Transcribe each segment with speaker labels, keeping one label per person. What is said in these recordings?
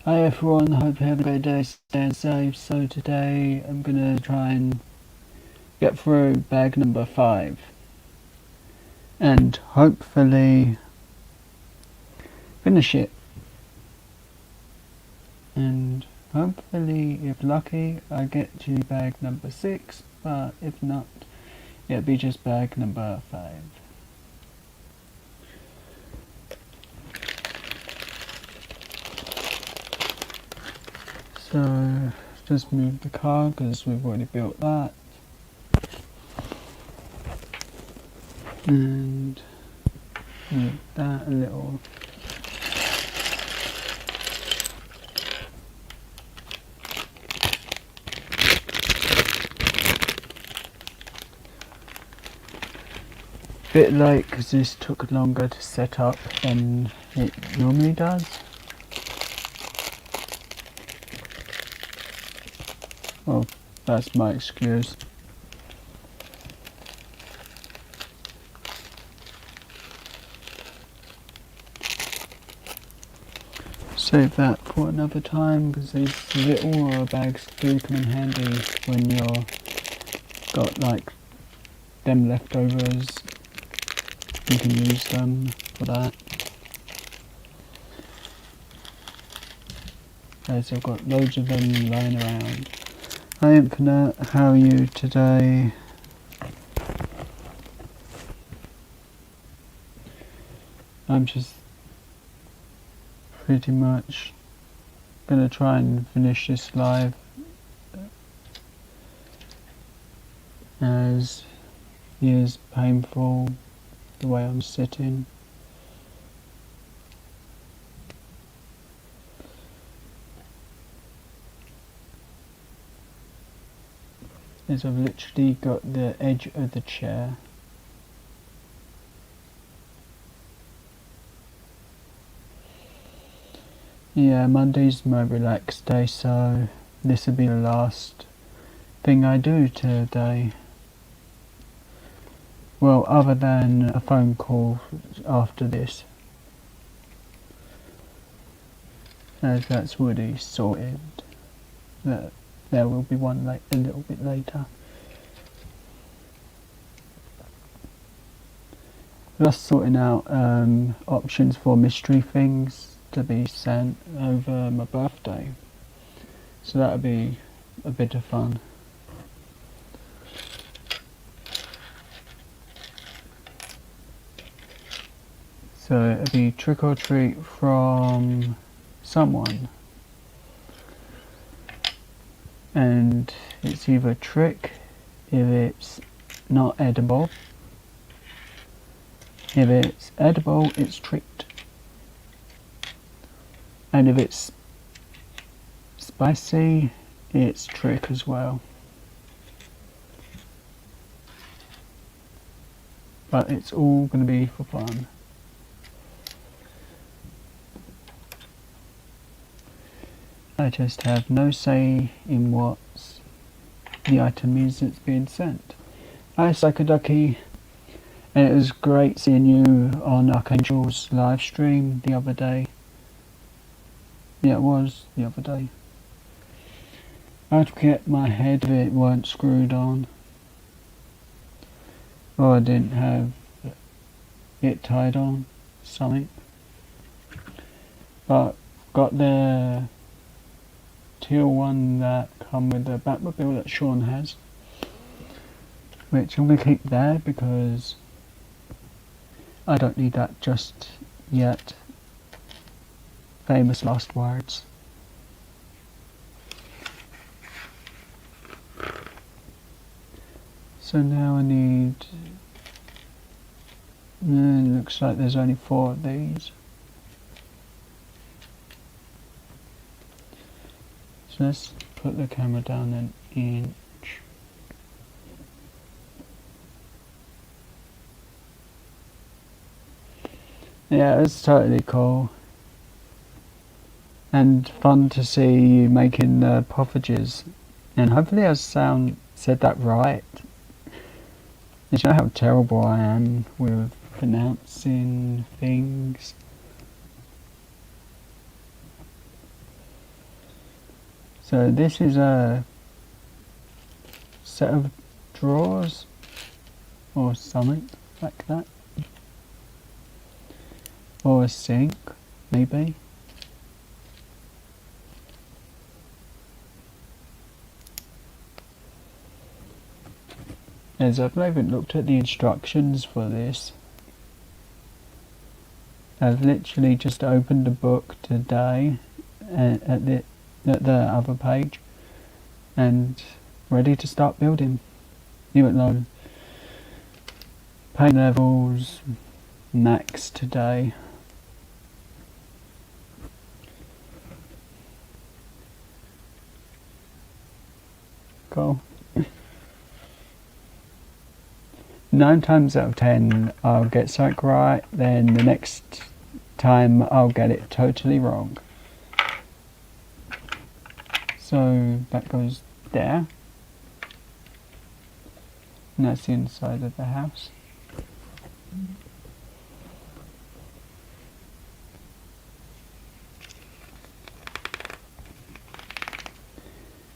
Speaker 1: Hi everyone, hope you're having a great day, staying safe. So today I'm gonna try and get through bag number 5 and hopefully finish it. And hopefully, if lucky, I get to bag number 6, but if not, it'll be just bag number 5. So just move the car because we've already built that. And move that a little. Bit late because this took longer to set up than it normally does. Well, that's my excuse. Save that for another time because these little bags do come in handy when you're got like them leftovers. You can use them for that. As I've got loads of them lying around. Hi Infinite, how are you today? I'm just pretty much gonna try and finish this live as it is painful the way I'm sitting. As I've literally got the edge of the chair. Yeah, Monday's my relaxed day, so this will be the last thing I do today. Well, other than a phone call after this. As that's already sorted. There will be one a little bit later. Just sorting out options for mystery things to be sent over my birthday. So that'll be a bit of fun. So it'll be trick or treat from someone. And it's either trick if it's not edible. If it's edible, it's treat. And if it's spicy, it's trick as well. But it's all going to be for fun. I just have no say in what the item is that's being sent. Hi Psychoducky, and it was great seeing you on Archangel's live stream the other day. Yeah, it was the other day. I'd get my head if it weren't screwed on. Or I didn't have it tied on, something. But got the teal one that come with the Batmobile that Sean has, which I'm going to keep there because I don't need that just yet. Famous last words. So now I need, it looks like there's only 4 of these. So let's put the camera down an inch. Yeah, it's totally cool. And fun to see you making the poffages. And hopefully I said that right. You know how terrible I am with pronouncing things. So this is a set of drawers or something like that, or a sink maybe. As I've not even looked at the instructions for this. I've literally just opened the book today at the other page and ready to start building. Even though paint levels max today. Cool. 9 times out of 10 I'll get something right, then the next time I'll get it totally wrong. So that goes there. And that's the inside of the house.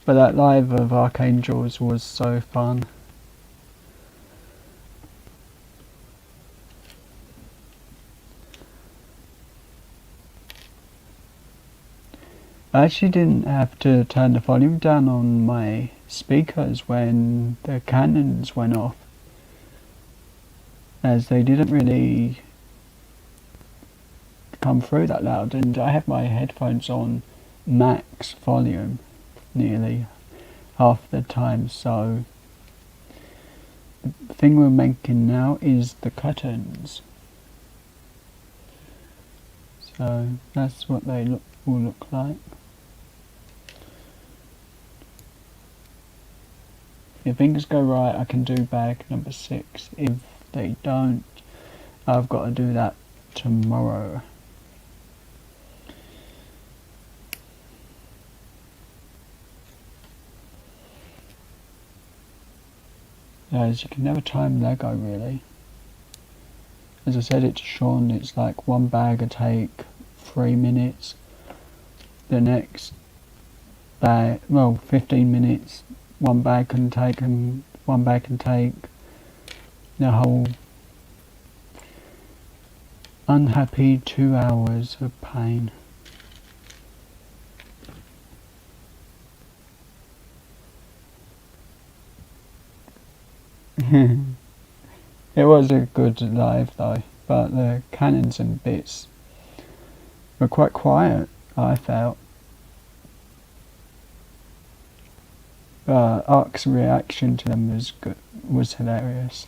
Speaker 1: But that live of Archangels was so fun. I actually didn't have to turn the volume down on my speakers when the cannons went off, as they didn't really come through that loud, and I have my headphones on max volume nearly half the time. So the thing we're making now is the curtains, so that's what they will look like. If things go right, I can do bag number 6. If they don't, I've got to do that tomorrow. As you can never time Lego really. As I said it to Sean, it's like one bag will take 3 minutes. The next bag, well, 15 minutes. One bag can take, and one bag can take the whole unhappy 2 hours of pain. It was a good live though, but the cannons and bits were quite quiet, I felt. But Ark's reaction to them was hilarious.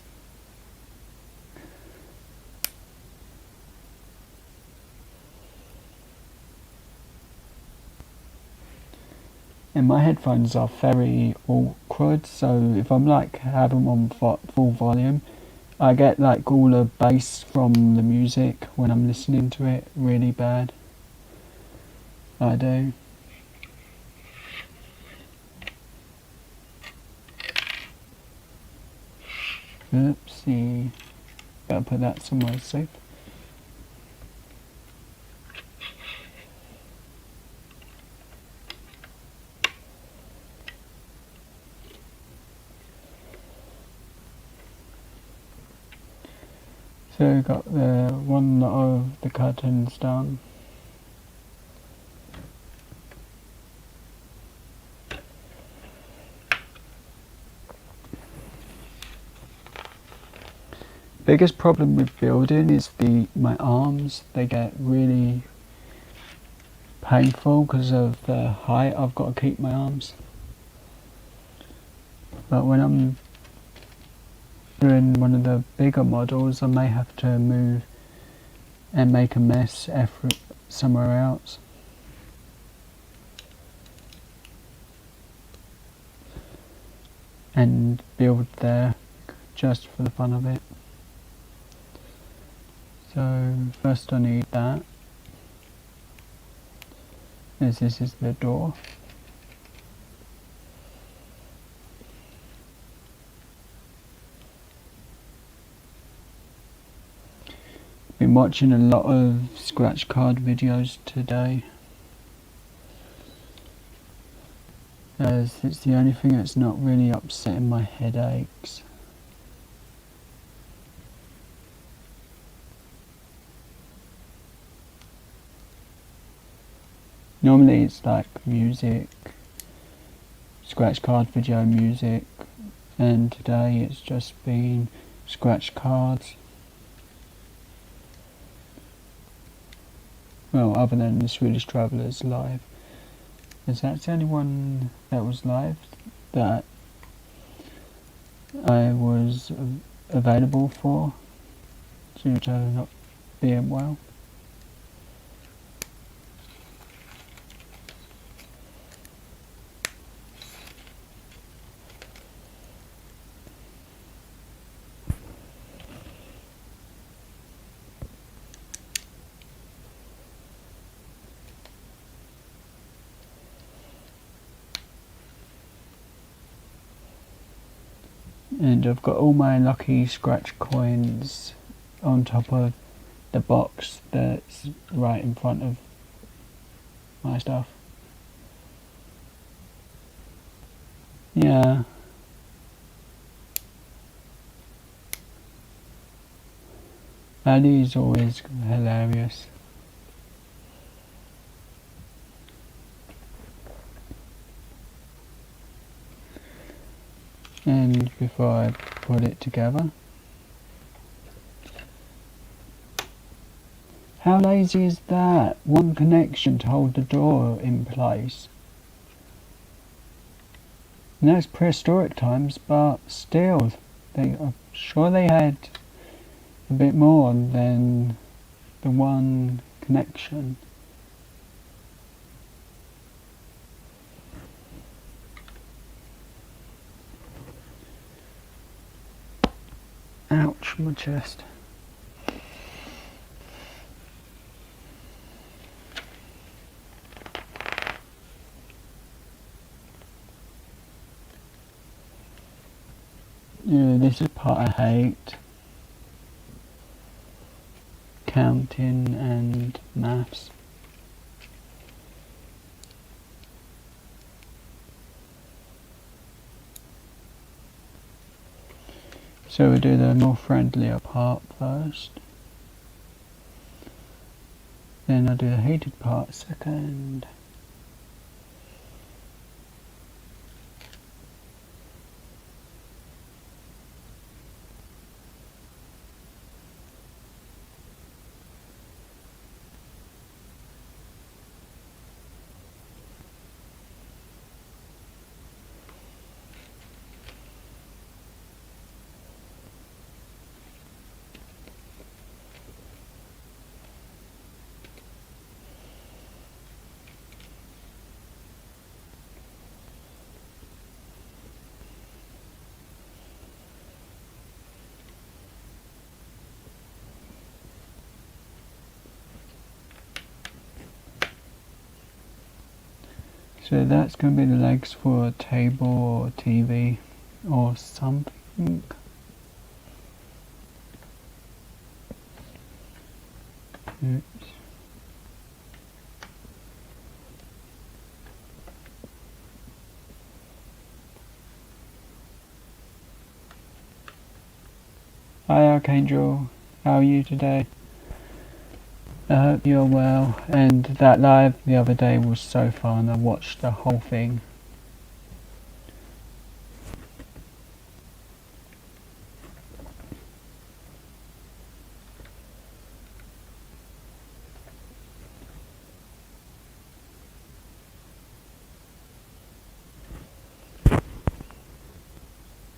Speaker 1: And my headphones are very awkward, so if I'm like having them on full volume, I get like all the bass from the music when I'm listening to it really bad. I do. Oopsie. Gotta put that somewhere safe. So we got the one of the curtains done. Biggest problem with building is my arms. They get really painful because of the height I've got to keep my arms. But when I'm doing one of the bigger models, I may have to move and make a mess effort somewhere else. And build there just for the fun of it. So first I need that, as this is the door. Been watching a lot of scratch card videos today. as it's the only thing that's not really upsetting my headaches. Normally it's like music, scratch card video music, and today it's just been scratch cards. Well, other than the Swedish Travellers live, as that's the only one that was live that I was available for due to not being well. And I've got all my lucky scratch coins on top of the box that's right in front of my stuff. Yeah. Ali is always hilarious. And before I put it together, how lazy is that? One connection to hold the door in place. And that's prehistoric times, but still, I'm sure they had a bit more than the one connection. Ouch, my chest. Yeah, this is part I hate. Counting and maths. So we'll do the more friendlier part first. Then I'll do the hated part second. So that's going to be the legs for a table or TV or something. Oops. Hi Archangel, how are you today? I hope you're well, and that live the other day was so fun. I watched the whole thing.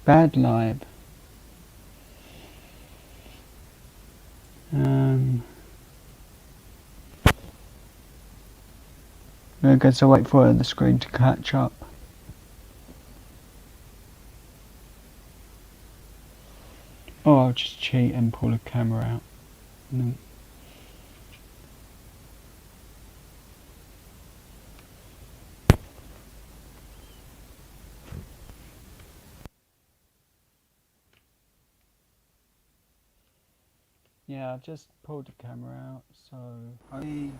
Speaker 1: Bad live. I guess I'll wait for the screen to catch up. Or I'll just cheat and pull the camera out. No. Yeah, I've just pulled the camera out, so hopefully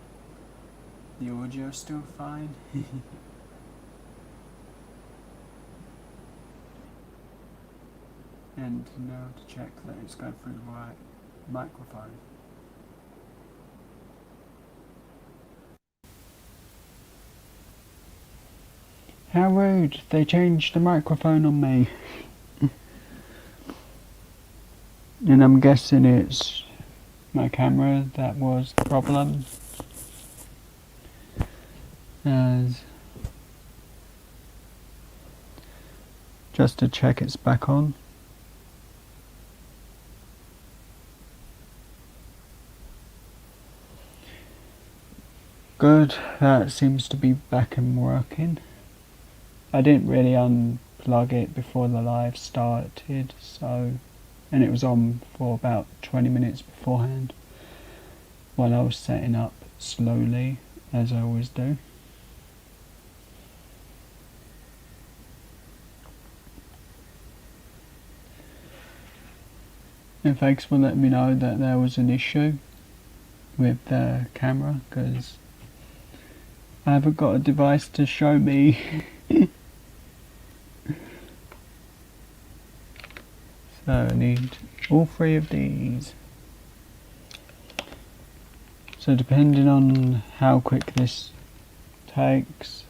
Speaker 1: the audio's still fine. and now to check that it's going through the right microphone. How rude, they changed the microphone on me. And I'm guessing it's my camera that was the problem. As just to check it's back on. Good, that seems to be back and working. I didn't really unplug it before the live started, so, and it was on for about 20 minutes beforehand while I was setting up slowly, as I always do. And thanks for letting me know that there was an issue with the camera, because I haven't got a device to show me. So I need all three of these. So depending on how quick this takes,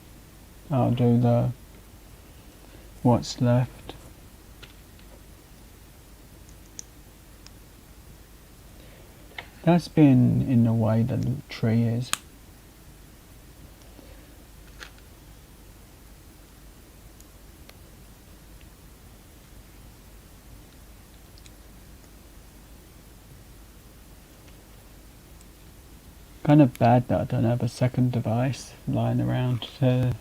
Speaker 1: I'll do the what's left. That's been in the way the tree is. Kind of bad that I don't have a second device lying around to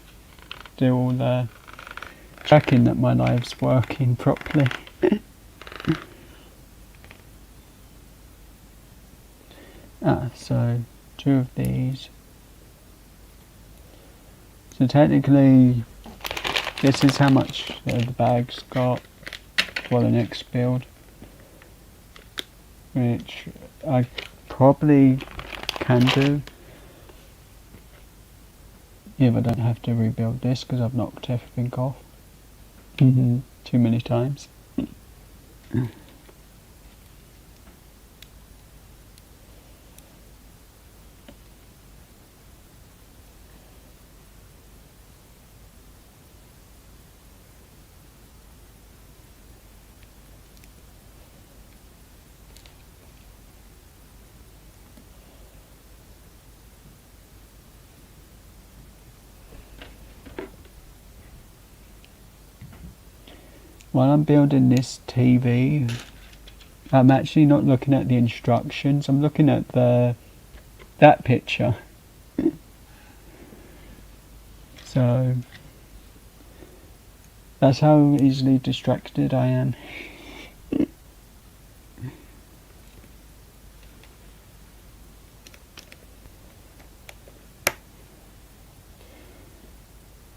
Speaker 1: do all the checking that my live's working properly. So 2 of these. So technically this is how much the bag's got for the next build, which I probably can do if I don't have to rebuild this, because I've knocked everything off too many times. While I'm building this TV, I'm actually not looking at the instructions, I'm looking at that picture. So that's how easily distracted I am.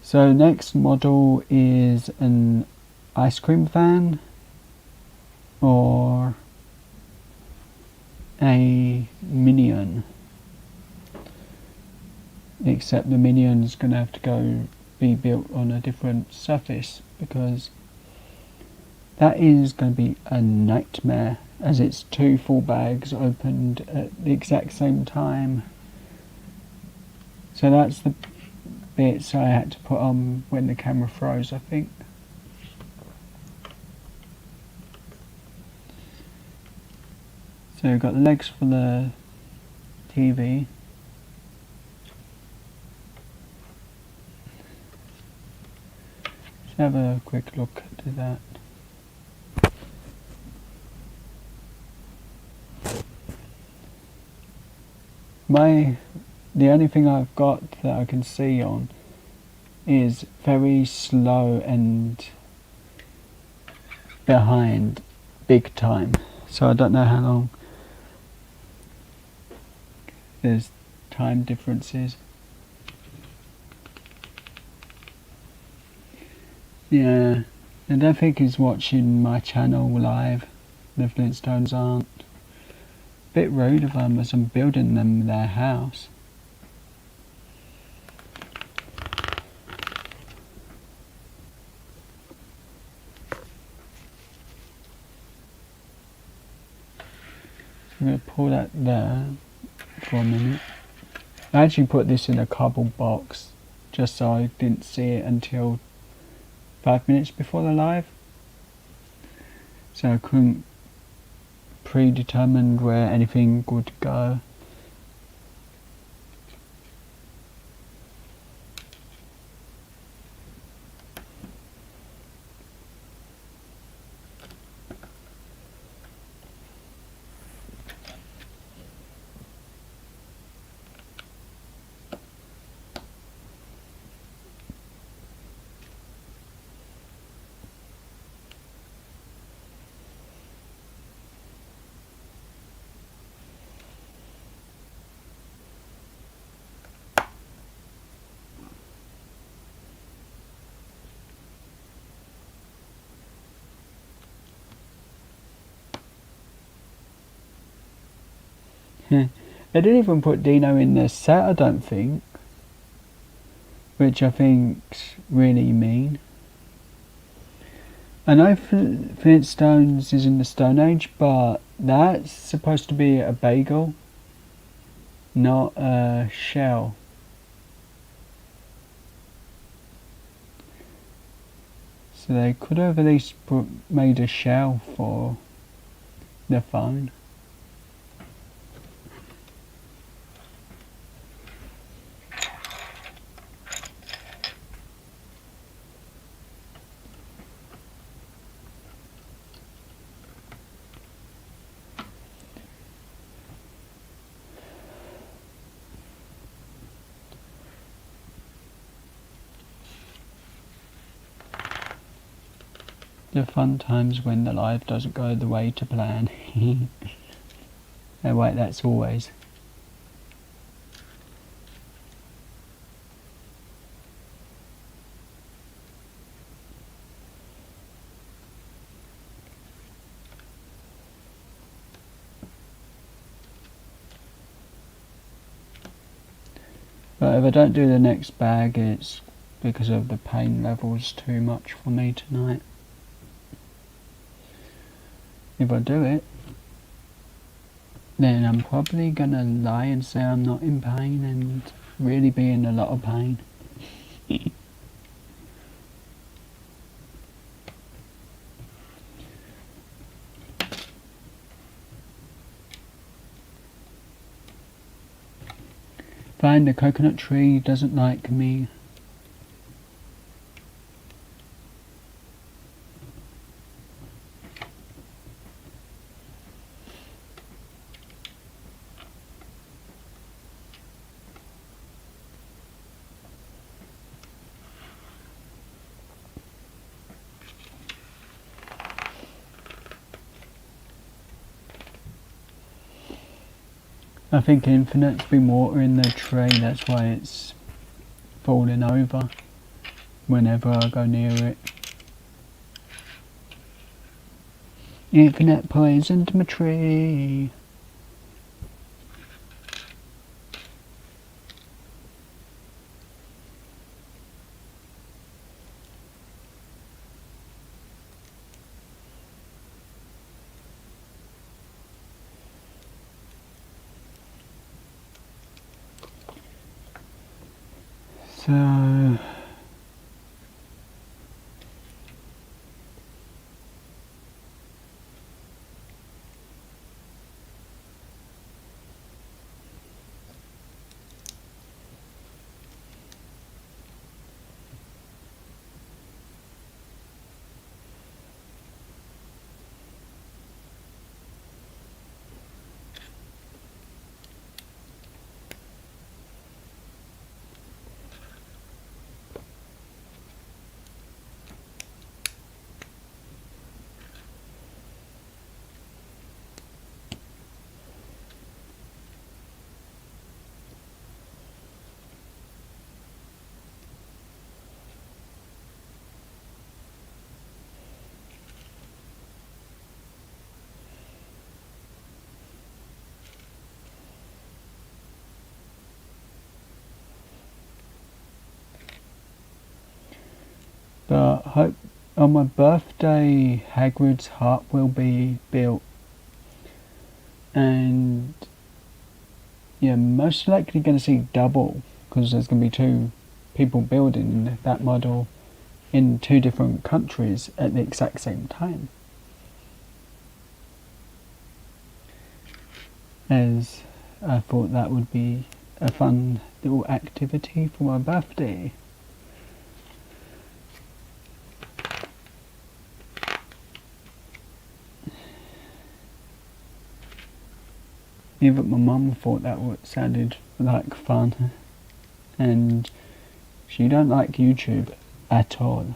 Speaker 1: So next model is an ice cream van or a Minion, except the Minion's going to have to be built on a different surface, because that is going to be a nightmare, as it's 2 full bags opened at the exact same time. So that's the bits I had to put on when the camera froze, I think. So we've got the legs for the TV. Let's have a quick look at that. The only thing I've got that I can see on is very slow and behind big time. So I don't know how long there's time differences. Yeah, I don't think he's watching my channel live. The Flintstones aren't. Bit rude of them, as I'm building them their house. I'm going to pull that there for a minute. I actually put this in a cardboard box just so I didn't see it until 5 minutes before the live. So I couldn't predetermine where anything would go. I didn't even put Dino in the set, I don't think. Which I think's really mean. I know Flintstones is in the Stone Age, but that's supposed to be a bagel, not a shell. So they could have at least made a shell for the phone. The fun times when the live doesn't go the way to plan. Oh wait, that's always. But if I don't do the next bag, it's because of the pain levels too much for me tonight. If I do it, then I'm probably gonna lie and say I'm not in pain and really be in a lot of pain. Fine, the coconut tree doesn't like me. I think Infinite's been water in the tray, that's why it's falling over whenever I go near it. Infinite poisoned my tree. So but hope on my birthday Hagrid's hut will be built, and you're most likely going to see double, because there's going to be two people building that model in two different countries at the exact same time. As I thought that would be a fun little activity for my birthday. Even my mum thought that sounded like fun, and she don't like YouTube at all.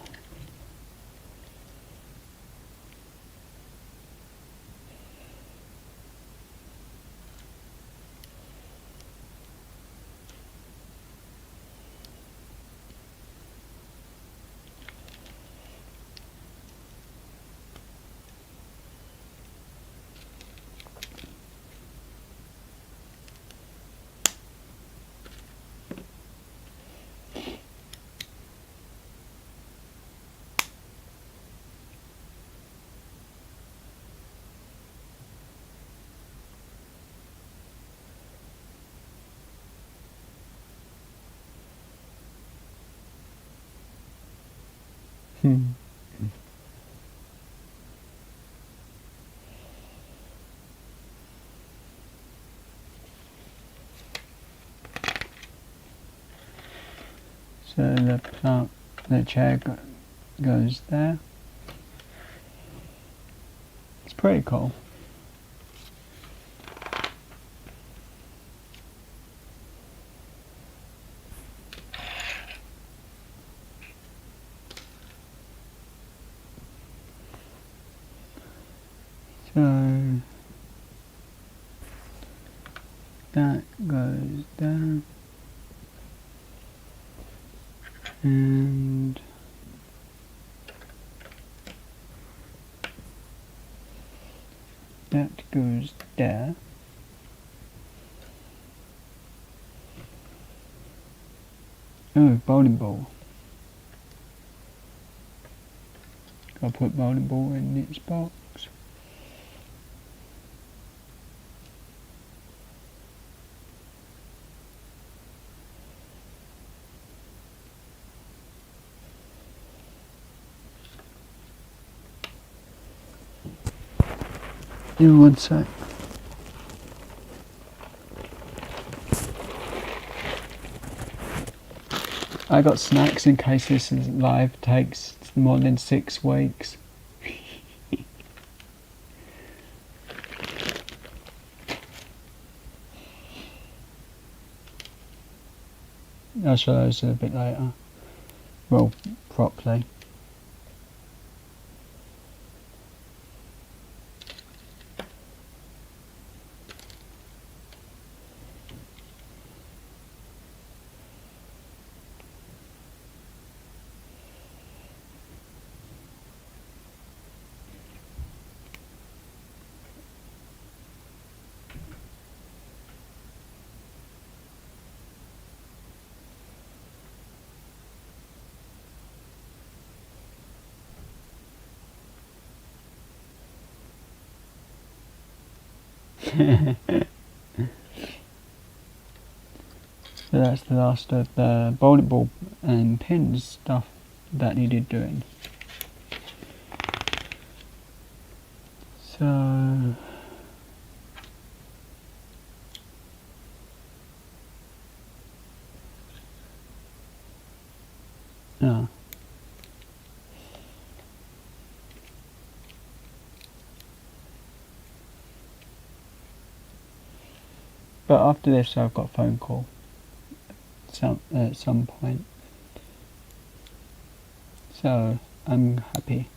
Speaker 1: So the chair goes there. It's pretty cool. So that goes down, and that goes there. Oh, bowling ball. I'll put bowling ball in its box. Give me 1 sec. I got snacks in case this live takes more than 6 weeks. I'll show those a bit later. Well, properly. So that's the last of the bowling ball and pins stuff that needed doing. So yeah. But after this I've got a phone call at some point. So I'm happy.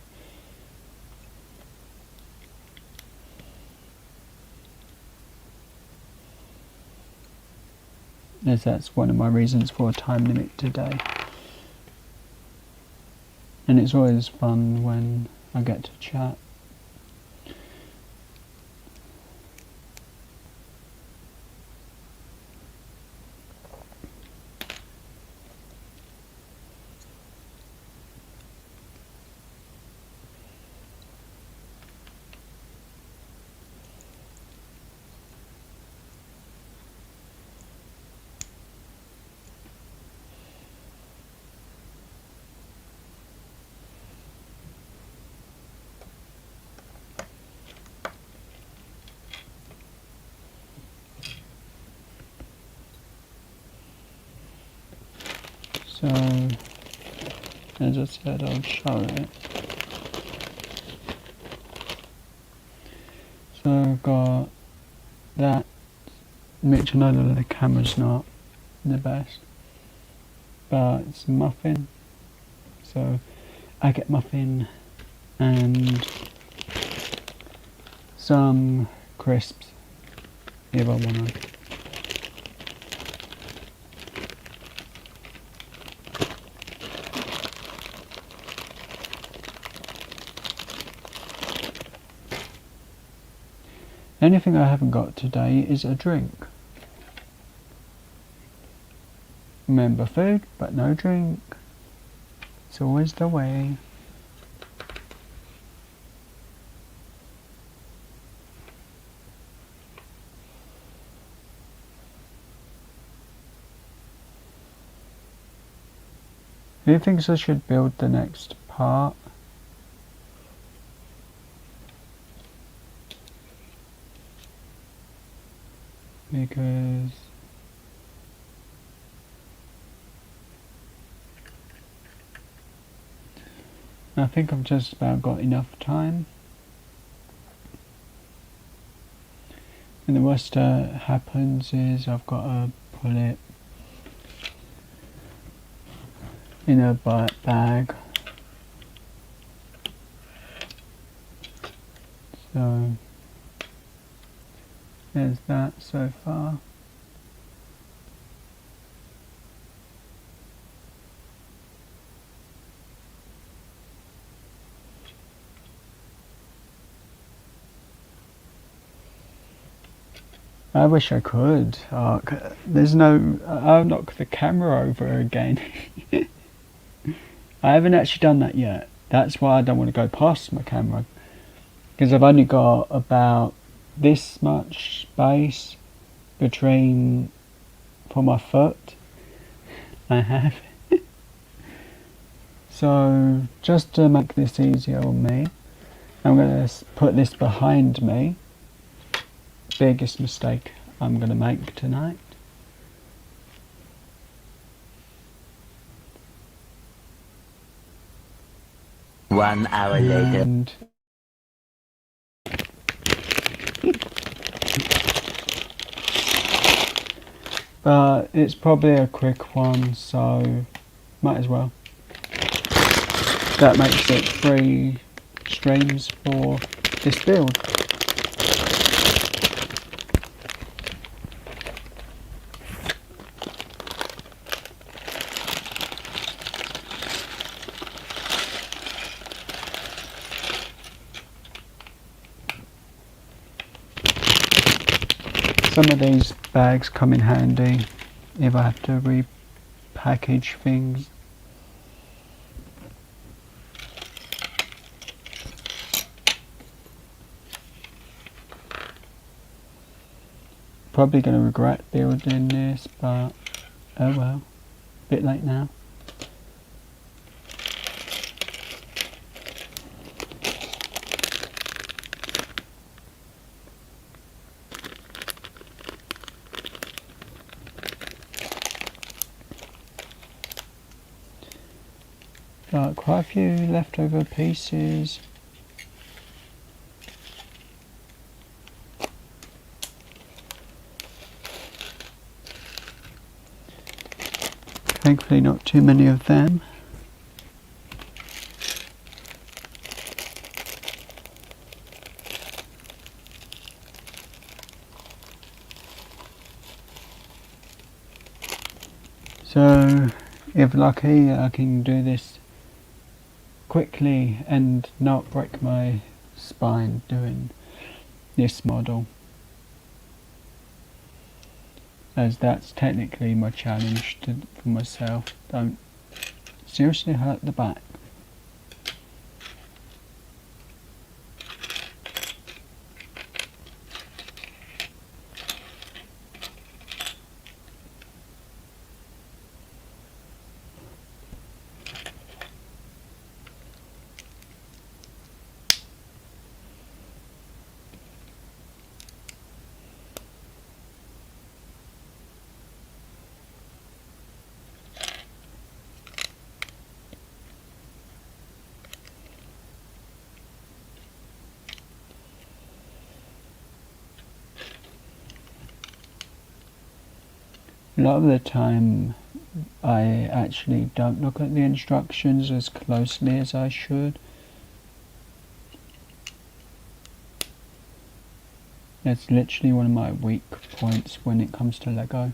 Speaker 1: As that's one of my reasons for a time limit today. And it's always fun when I get to chat. So, as I said, I'll show it. So I've got that, which I know that the camera's not the best, but it's muffin. So I get muffin and some crisps if I want to. Anything I haven't got today is a drink. Remember food, but no drink. It's always the way. Who thinks I should build the next part? Because I think I've just about got enough time. And the worst that happens is I've got to put it in a bag. So there's that so far. I wish I could. There's no. I'll knock the camera over again. I haven't actually done that yet. That's why I don't want to go past my camera. Because I've only got about this much space between for my foot. I have. So just to make this easier on me, I'm going to put this behind me. Biggest mistake I'm going to make tonight.
Speaker 2: One hour later.
Speaker 1: And but it's probably a quick one, so might as well. That makes it 3 streams for this build. Some of these bags come in handy if I have to repackage things. Probably going to regret building this, but oh well, bit late now. Got quite a few leftover pieces. Thankfully not too many of them. So if lucky I can do this quickly and not break my spine doing this model, as that's technically my challenge for myself. Don't seriously hurt the back. A lot of the time I actually don't look at the instructions as closely as I should. It's literally one of my weak points when it comes to Lego.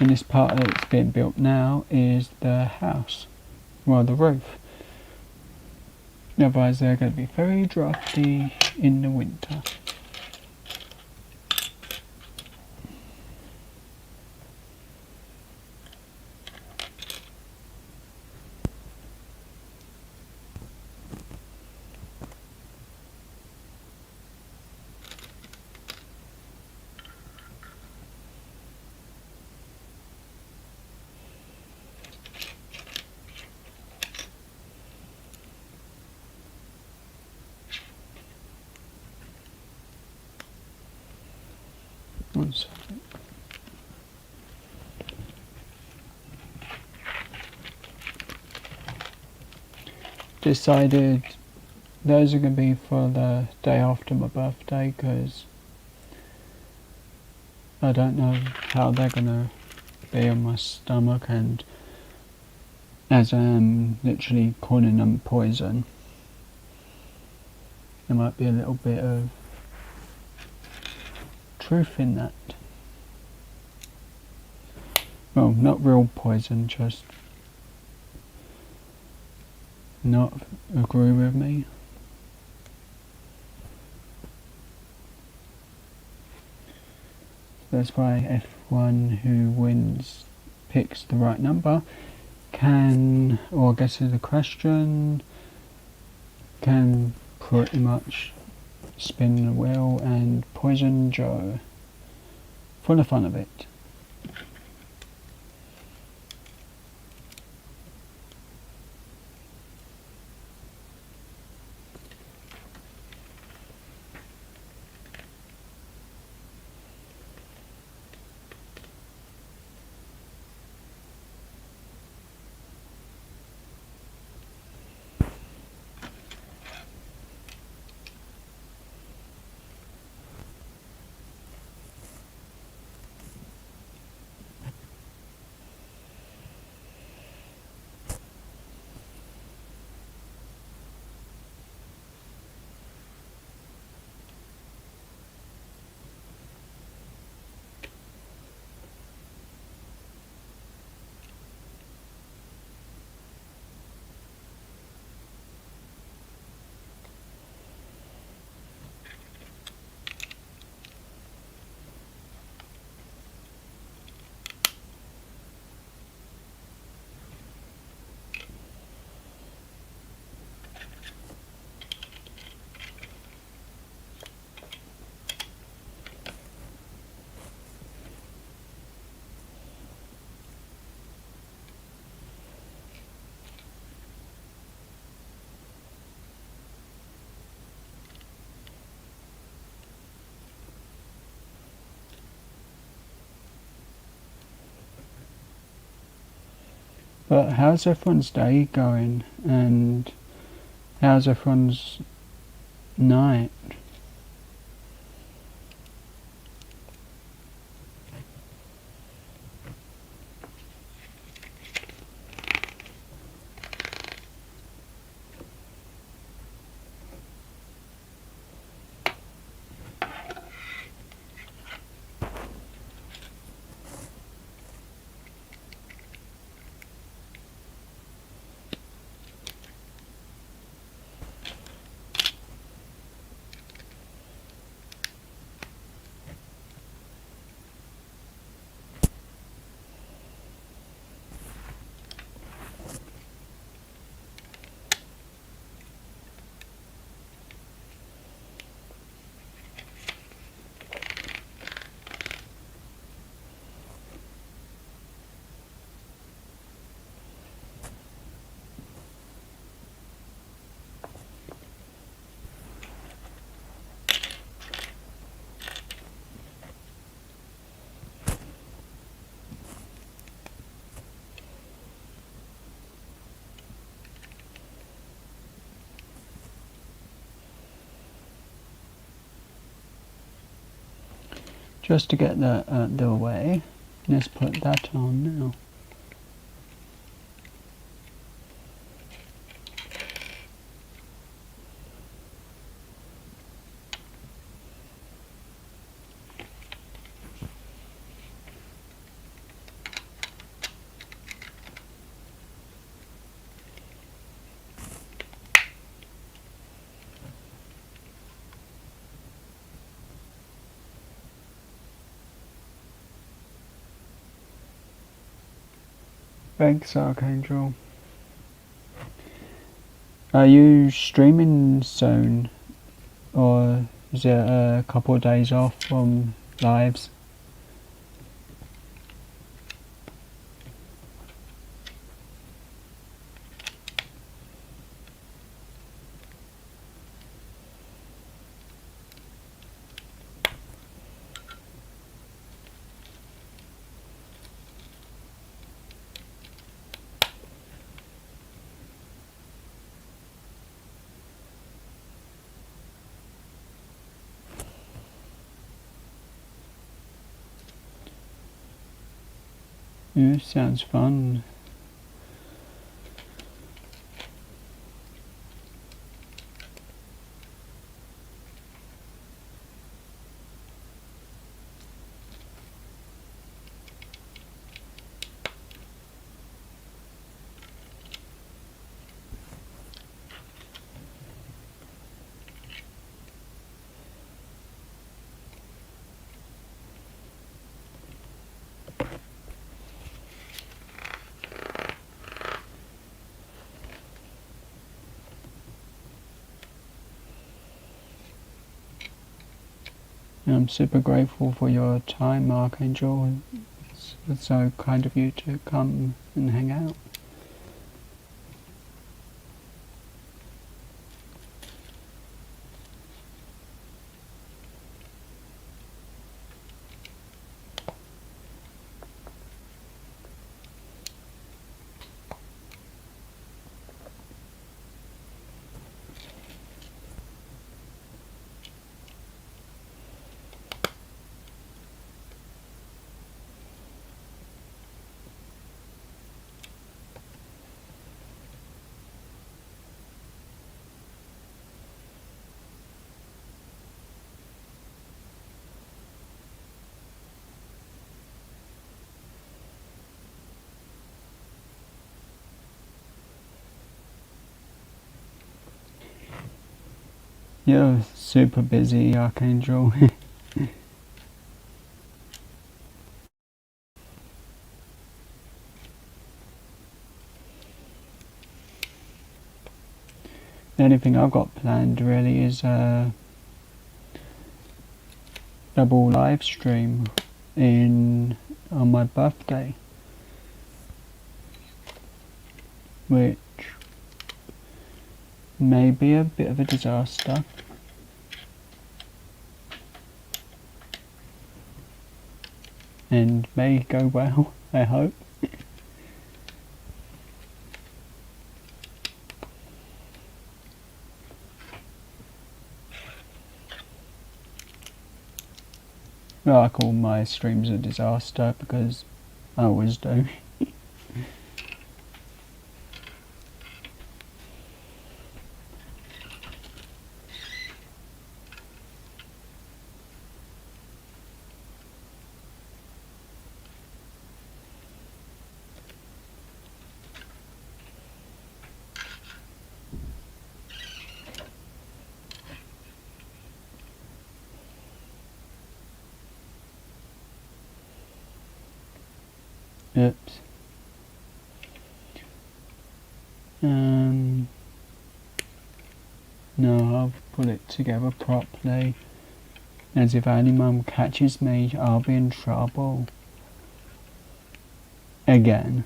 Speaker 1: And this part that's being built now is the house, well, the roof. Otherwise they're going to be very drafty in the winter. One second. Decided those are going to be for the day after my birthday, because I don't know how they're going to be on my stomach, and as I am literally calling them poison, there might be a little bit of truth in that. Well, not real poison, just not agree with me. That's why F1 who wins picks the right number can, or guesses the question, can pretty much spin the wheel and poison Joe for the fun of it. But how's everyone's day going, and how's everyone's night? just to get that out the way, let's put that on now. Thanks, Archangel. Are you streaming soon? Or is it a couple of days off from lives? Yeah, sounds fun. I'm super grateful for your time, Archangel. It's so kind of you to come and hang out. You're super busy, Archangel. The only thing I've got planned really is a double live stream on my birthday, which may be a bit of a disaster. And may go well, I hope. Well, I call my streams a disaster because I always do. Oops. No, I'll put it together properly. As if anyone catches me, I'll be in trouble. Again.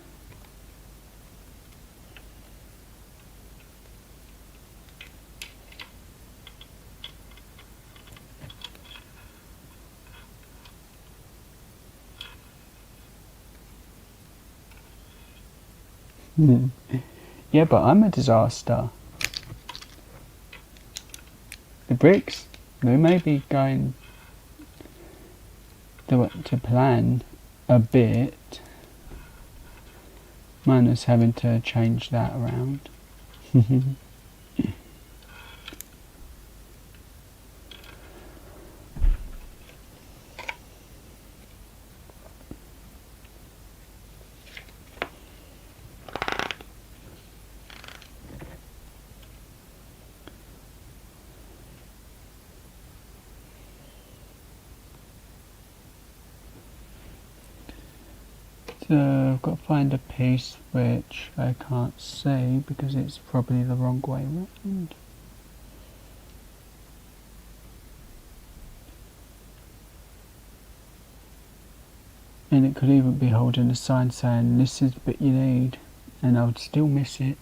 Speaker 1: Yeah, but I'm a disaster. The bricks, they may be going to plan a bit, minus having to change that around. So I've got to find a piece which I can't see because it's probably the wrong way round. And it could even be holding a sign saying this is the bit you need, and I would still miss it.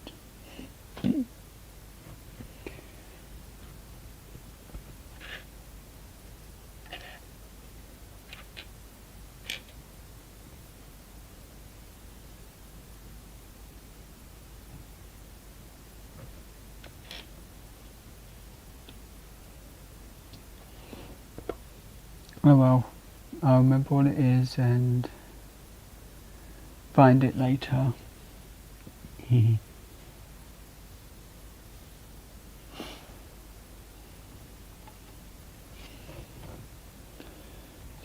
Speaker 1: Oh well, I'll remember what it is and find it later.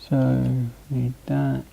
Speaker 1: So, need that.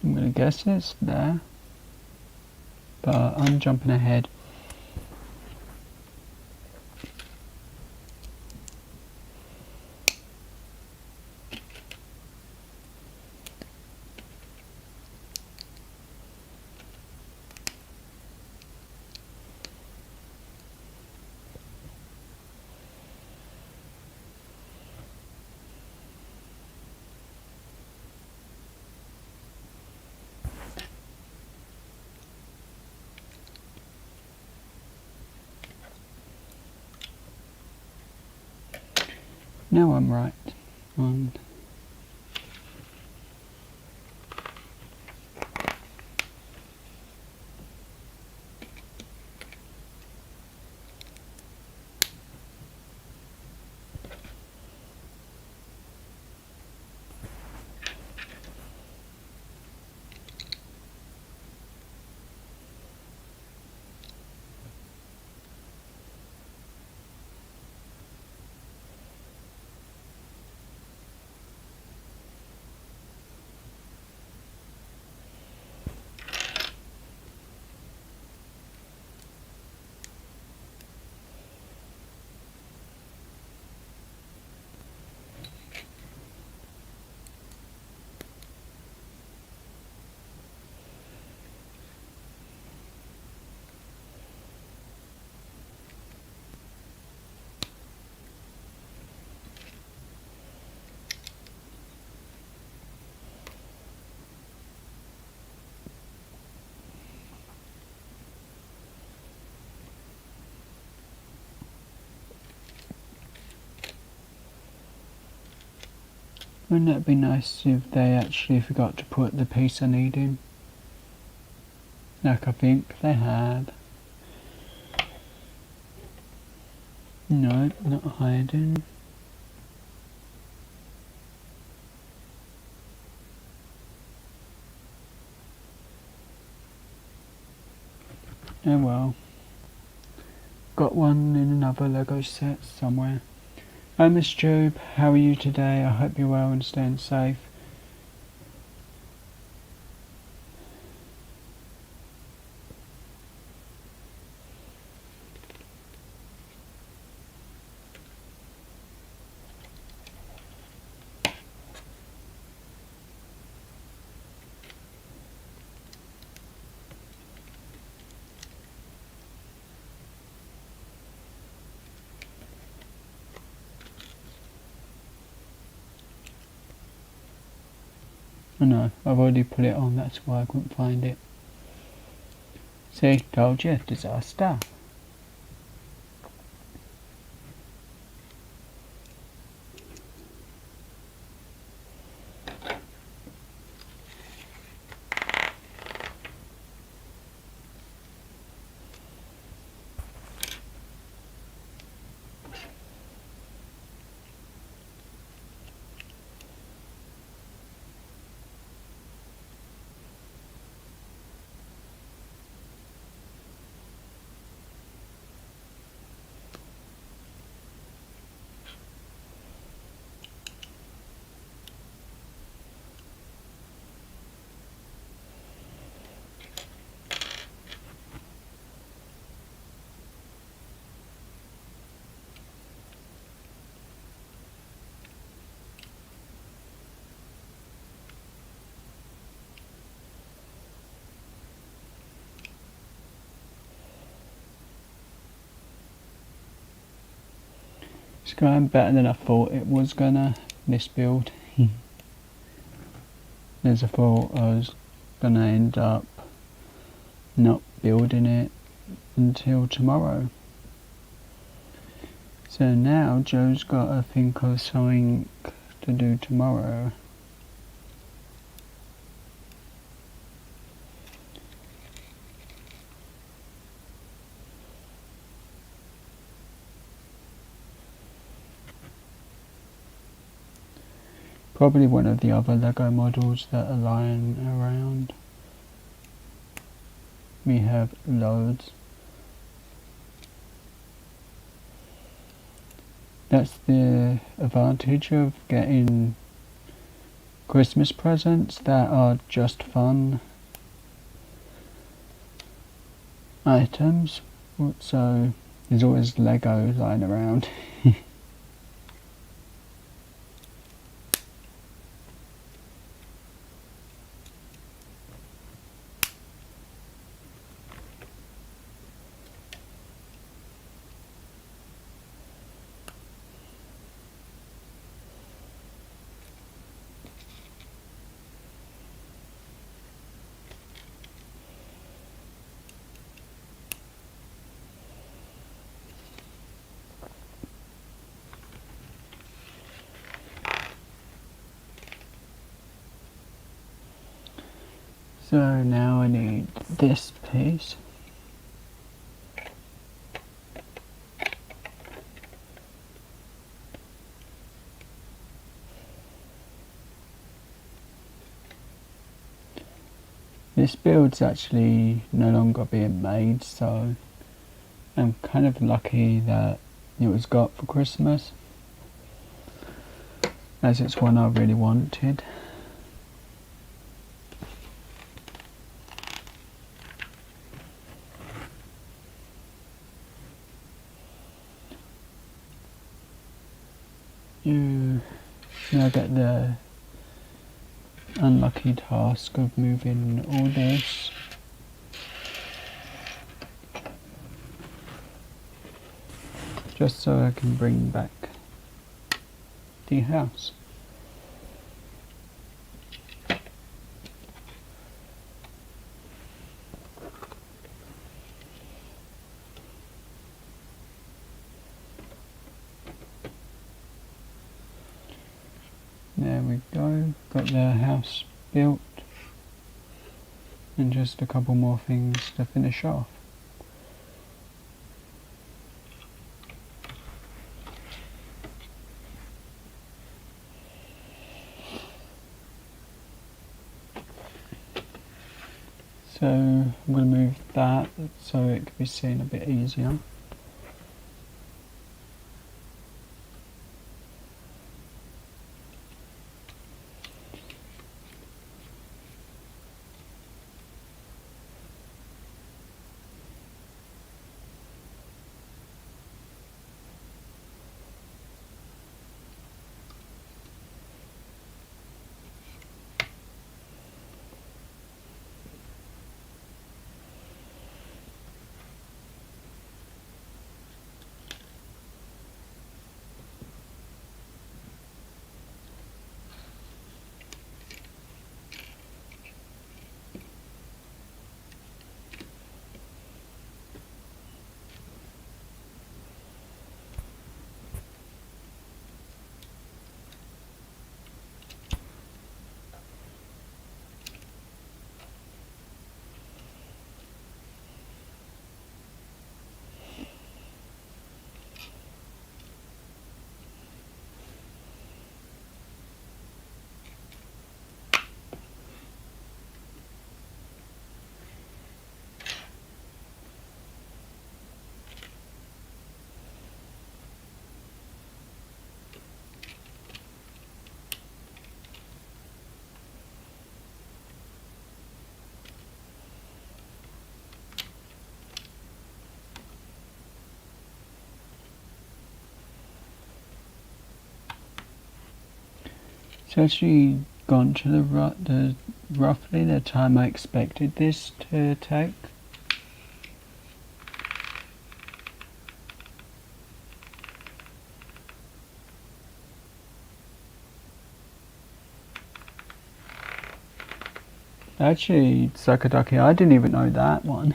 Speaker 1: I'm gonna guess it's there, but I'm jumping ahead. Now I'm right. On Wouldn't it be nice if they actually forgot to put the piece I need in? Like I think they had. No, not hiding. Oh well. Got one in another Lego set somewhere. Hi Miss Job, how are you today? I hope you're well and staying safe. Oh no, I've already put it on, that's why I couldn't find it. See, told you, disaster. It's going better than I thought it was gonna, this build. As I thought I was gonna end up not building it until tomorrow. So now Joe's got to think of something to do tomorrow. Probably one of the other Lego models that are lying around. We have loads. That's the advantage of getting Christmas presents that are just fun items. So there's always Lego lying around. So now I need this piece. This build's actually no longer being made, so I'm kind of lucky that it was got for Christmas, as it's one I really wanted. You now get the unlucky task of moving all this just so I can bring back the house. There we go, got the house built and just a couple more things to finish off. So I'm going to move that so it can be seen a bit easier. So actually gone to the roughly the time I expected this to take. Actually, Sakadaki, I didn't even know that one.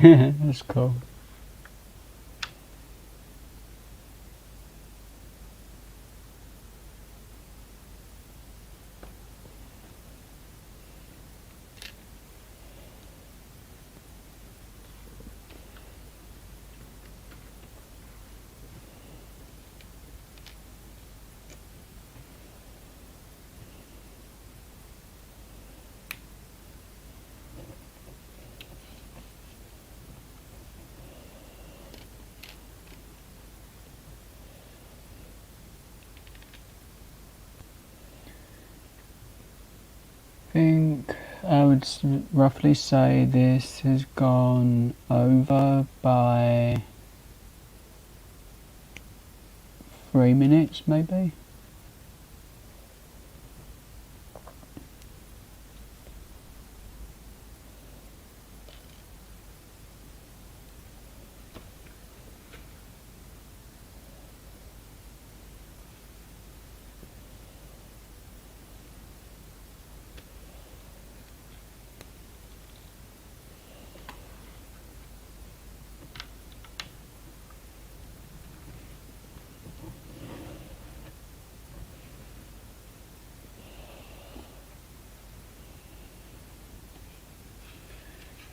Speaker 1: That's cool. Think I would roughly say this has gone over by 3 minutes, maybe.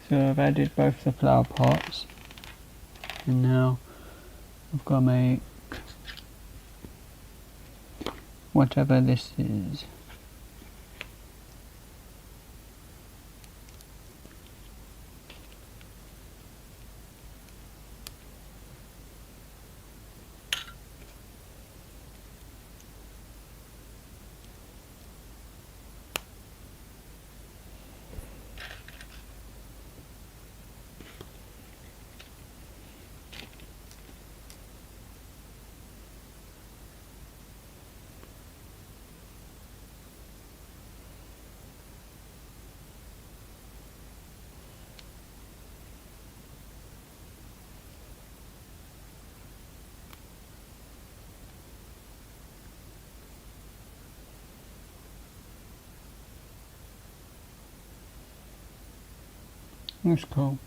Speaker 1: So I've added both the flower pots. And now I've got to make whatever this is. That's cool.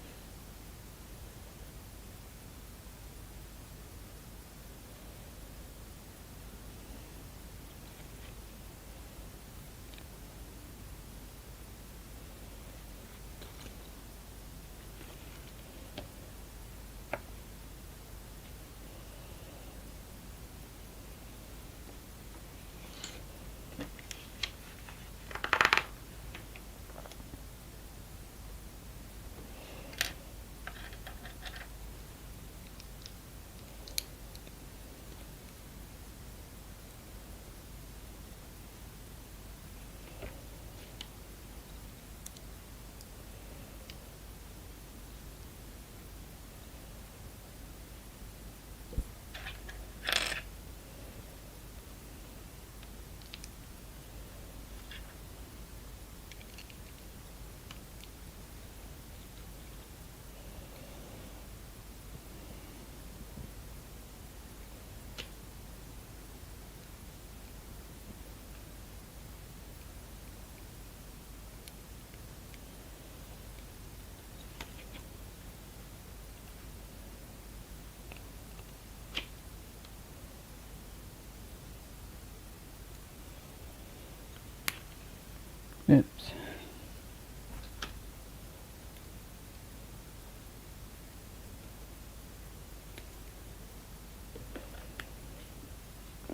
Speaker 1: Oops.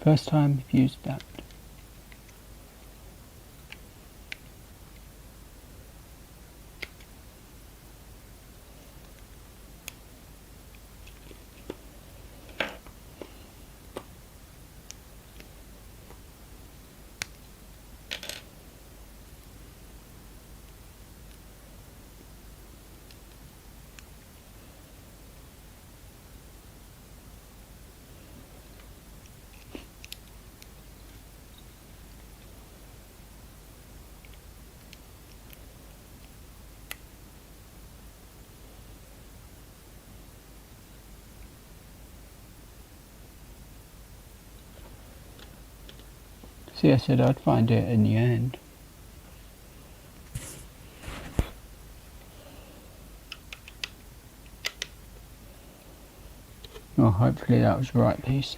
Speaker 1: First time I've used that. See, I said I'd find it in the end. Well, hopefully that was the right piece.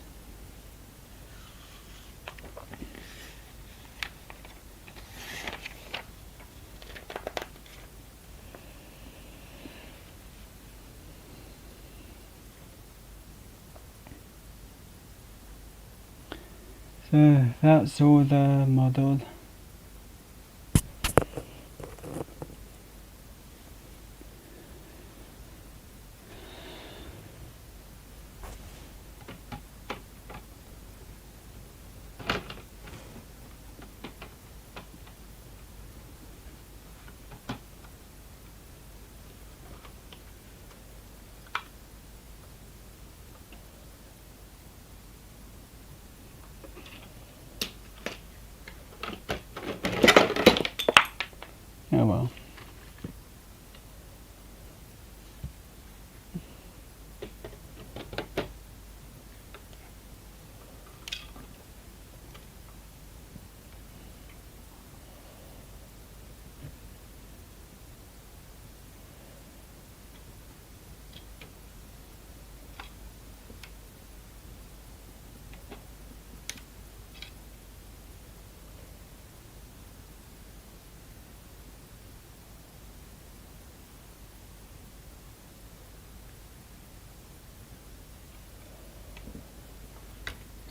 Speaker 1: So that's all the model.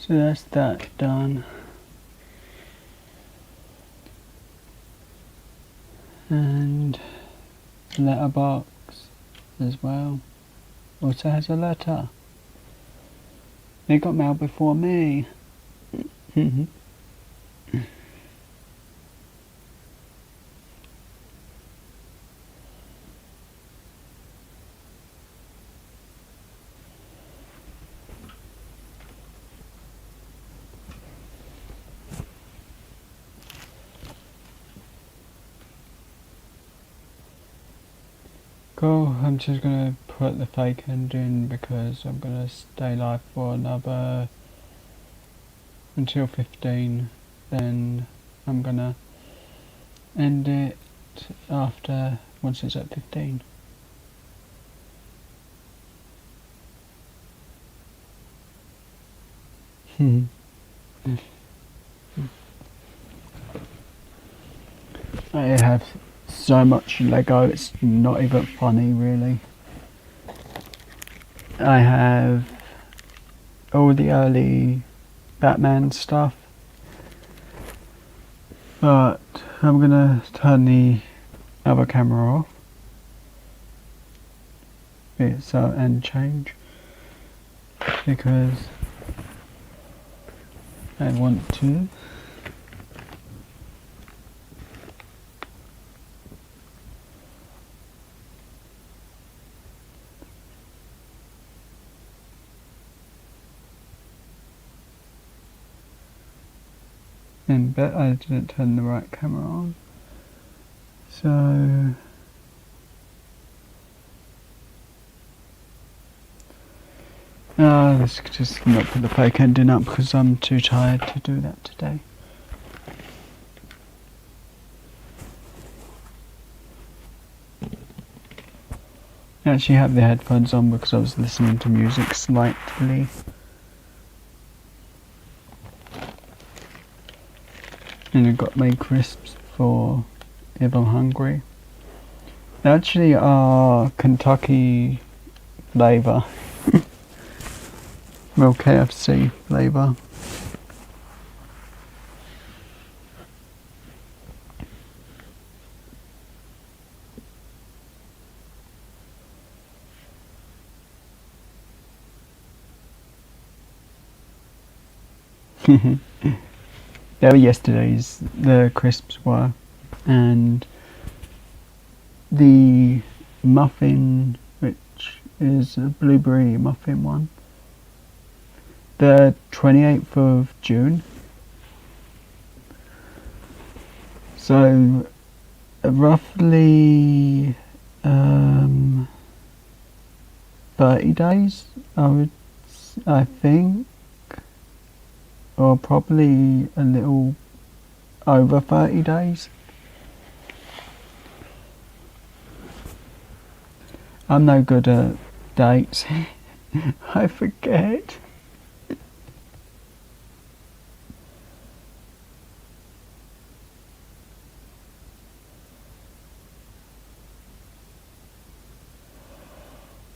Speaker 1: So that's that done. And letterbox as well. Also has a letter. It got mailed before me. Cool, I'm just gonna put the fake end in because I'm gonna stay live for another until 15, then I'm gonna end it after once it's at 15. I have so much Lego, it's not even funny really. I have all the early Batman stuff, but I'm gonna turn the other camera off and change because I want to. But I didn't turn the right camera on. So let's just not put the fake ending up because I'm too tired to do that today. I actually have the headphones on because I was listening to music slightly. And I got my crisps for if I'm hungry. They actually are Kentucky flavour. Well, KFC flavour. They were yesterday's, the crisps were, and the muffin, which is a blueberry muffin one, the 28th of June. So roughly 30 days, I think. Or probably a little over 30 days. I'm no good at dates. I forget.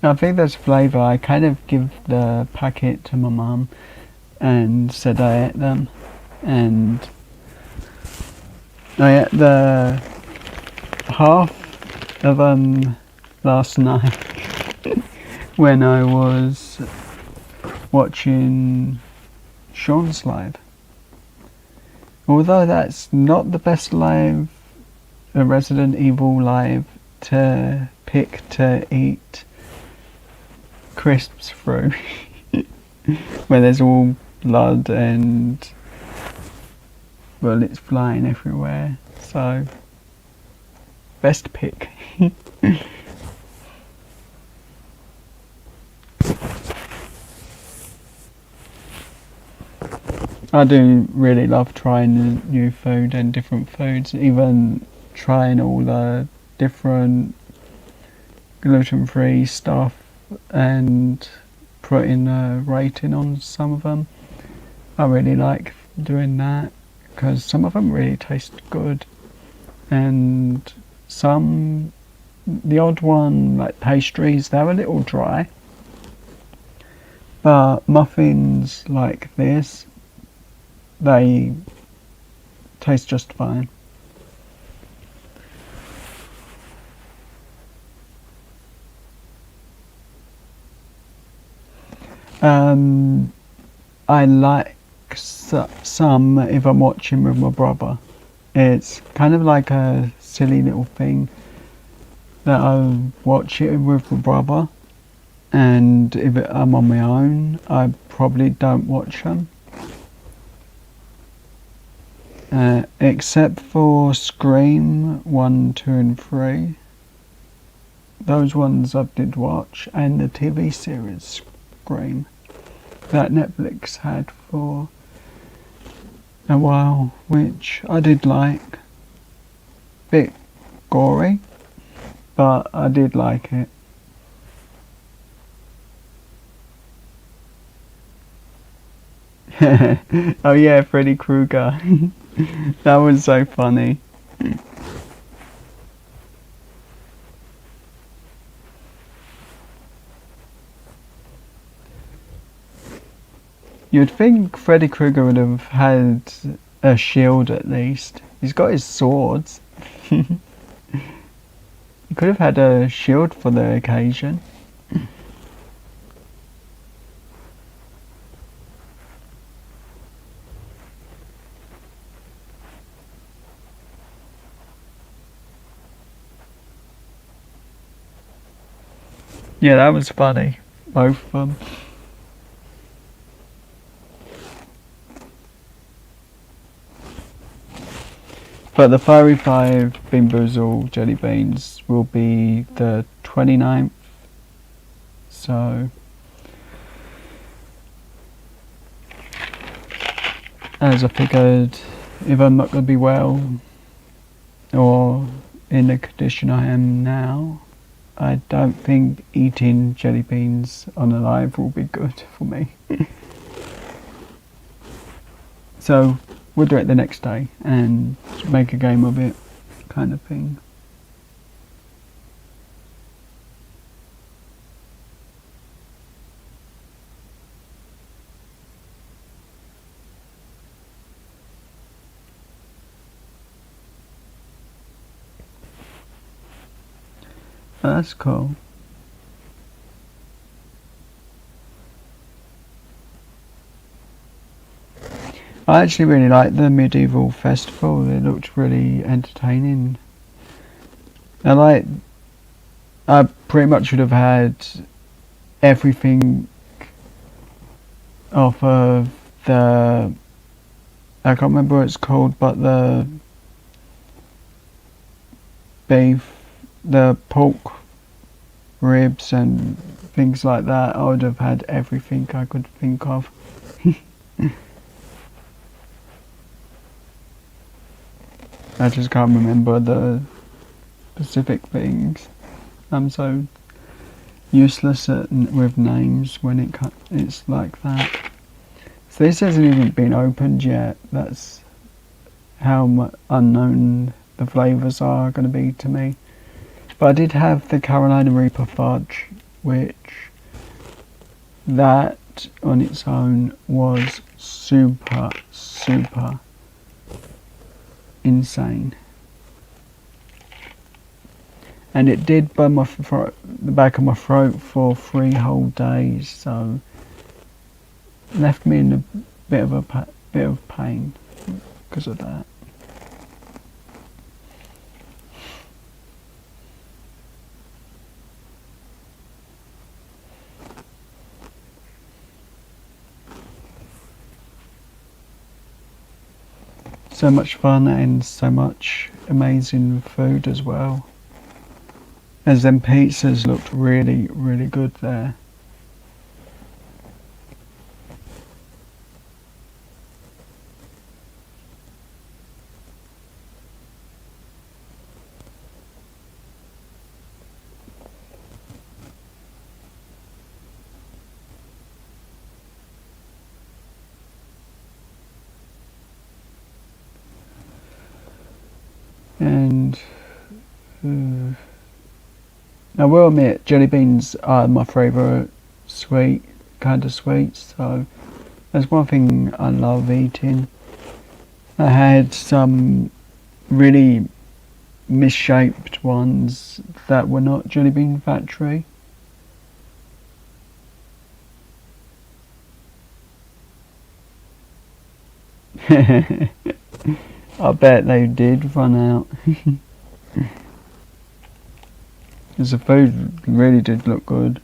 Speaker 1: I think there's flavour. I kind of give the packet to my mum and said I ate them, and I ate the half of them last night when I was watching Sean's live. Although that's not the best live, a Resident Evil live to pick to eat crisps through where there's all blood and well, it's flying everywhere, so best pick. I do really love trying new food and different foods, even trying all the different gluten-free stuff and putting a rating on some of them. I really like doing that because some of them really taste good, and some, the odd one like pastries, they're a little dry, But muffins like this, they taste just fine. I like some if I'm watching with my brother. It's kind of like a silly little thing that I watch it with my brother, and if I'm on my own, I probably don't watch them. Except for Scream 1, 2 and 3. Those ones I did watch, and the TV series Scream that Netflix had for a while, which I did like. Bit gory, but I did like it. Oh yeah, Freddy Krueger. That was so funny. You'd think Freddy Krueger would have had a shield at least. He's got his swords. He could have had a shield for the occasion. Yeah, that was funny. Both of them. But the Fiery 5 Bean Boozled Jelly Beans will be the 29th. So, as I figured, if I'm not going to be well, or in the condition I am now, I don't think eating jelly beans on a live will be good for me. So, we'll do it the next day and make a game of it, kind of thing. That's cool. I actually really liked the medieval festival. It looked really entertaining. I pretty much would have had everything off of the, I can't remember what it's called, but the beef, the pork ribs and things like that. I would have had everything I could think of. I just can't remember the specific things. I'm so useless with names when it's like that. So this hasn't even been opened yet. That's how unknown the flavours are going to be to me. But I did have the Carolina Reaper fudge, which that on its own was super insane. And it did burn the back of my throat for 3 whole days, so left me in a bit of pain because of that. So much fun and so much amazing food as well. As them pizzas looked really, really good there. And I will admit, jelly beans are my favourite sweet kind of sweet, so that's one thing I love eating. I had some really misshaped ones that were not Jelly Bean Factory. I bet they did run out. Because the food really did look good.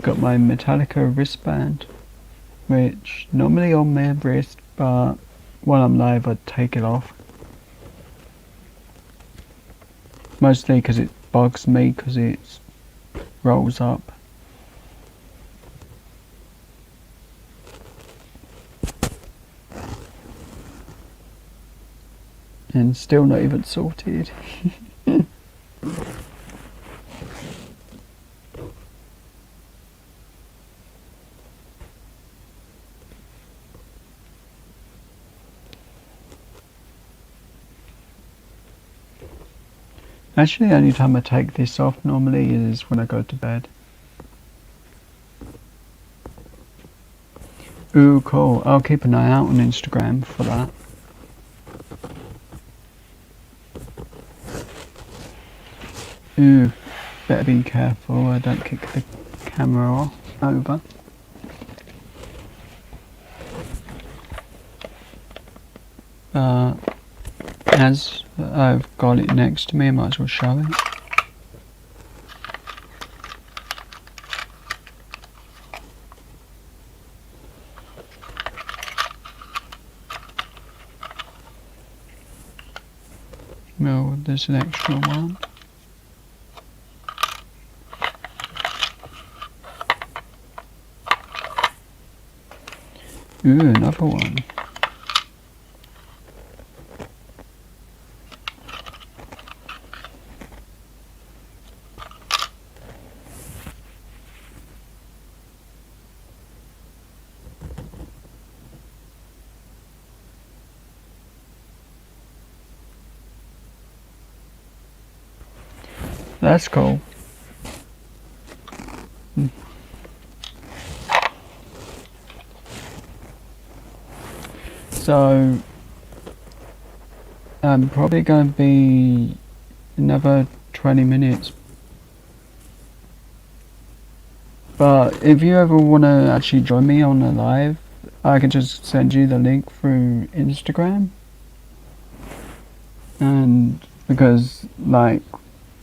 Speaker 1: Got my Metallica wristband, which normally on my wrist, but while I'm live I take it off. Mostly because it bugs me because it rolls up. And still not even sorted. Actually, the only time I take this off normally is when I go to bed. Ooh, cool. I'll keep an eye out on Instagram for that. Ooh, better be careful I don't kick the camera off over. As I've got it next to me, I might as well show it. Well, there's an extra one. Ooh, another one. That's cool. So I'm probably going to be another 20 minutes. But if you ever want to actually join me on a live, I can just send you the link through Instagram. And because like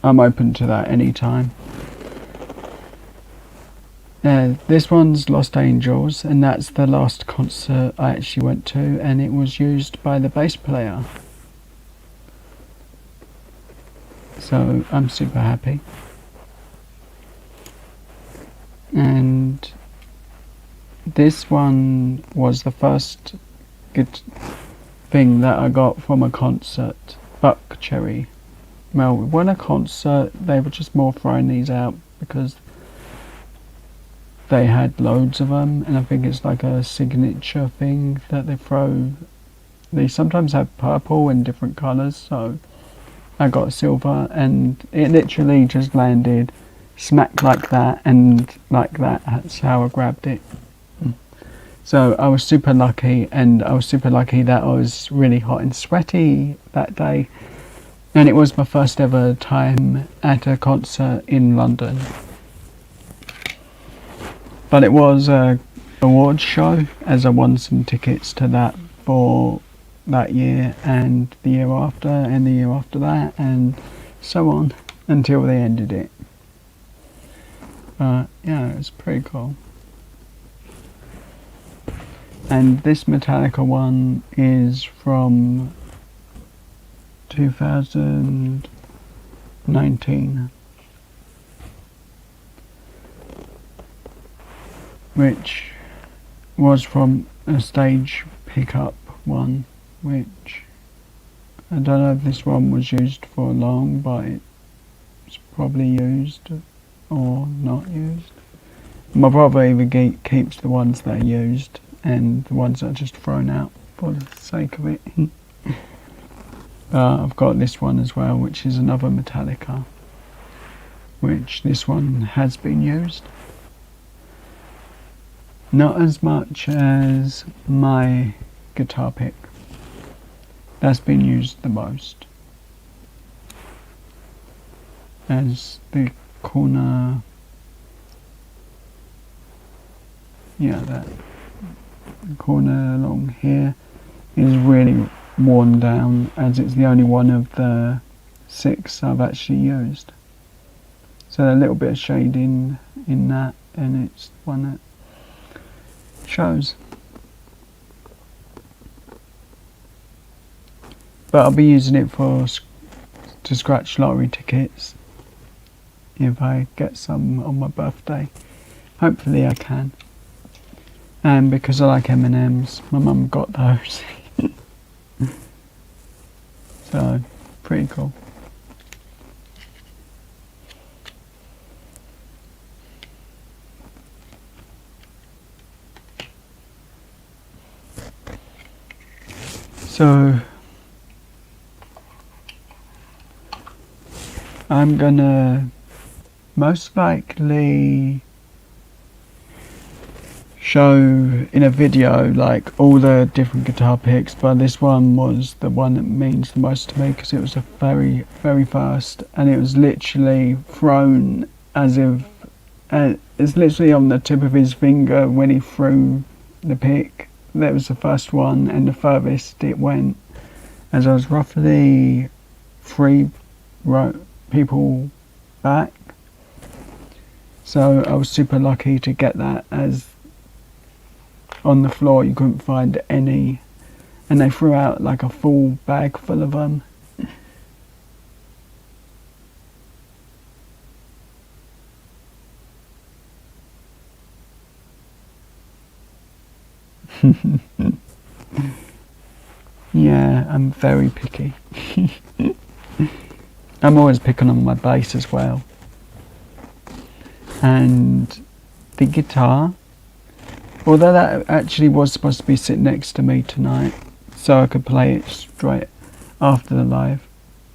Speaker 1: I'm open to that anytime. This one's Lost Angels, and that's the last concert I actually went to, and it was used by the bass player. So I'm super happy. And this one was the first good thing that I got from a concert, Buckcherry. Well, when a concert, they were just more throwing these out because they had loads of them, and I think it's like a signature thing that they throw. They sometimes have purple in different colours, so I got silver, and it literally just landed smack like that, and like that. That's how I grabbed it. So I was super lucky, and I was super lucky that I was really hot and sweaty that day, and it was my first ever time at a concert in London. But it was a awards show, as I won some tickets to that for that year and the year after and the year after that and so on until they ended it. Yeah, it was pretty cool. And this Metallica one is from 2019. Which was from a stage pickup one, which I don't know if this one was used for long, but it's probably used or not used. My brother either keeps the ones that are used and the ones that are just thrown out for the sake of it. I've got this one as well, which is another Metallica, which this one has been used. Not as much as my guitar pick. That's been used the most. As the corner, that corner along here is really worn down, as it's the only one of the 6 I've actually used. So a little bit of shading in that, and it's one that shows. But I'll be using it to scratch lottery tickets if I get some on my birthday. Hopefully I can. And because I like M&Ms, my mum got those. So, pretty cool. So, I'm gonna most likely show in a video like all the different guitar picks, but this one was the one that means the most to me because it was the very, very first, and it was literally thrown as if it's literally on the tip of his finger when he threw the pick. That was the first one and the furthest it went, as I was roughly 3 people back. So I was super lucky to get that, as on the floor you couldn't find any, and they threw out like a full bag full of them. Yeah, I'm very picky. I'm always picking on my bass as well. And the guitar, although that actually was supposed to be sitting next to me tonight, so I could play it straight after the live,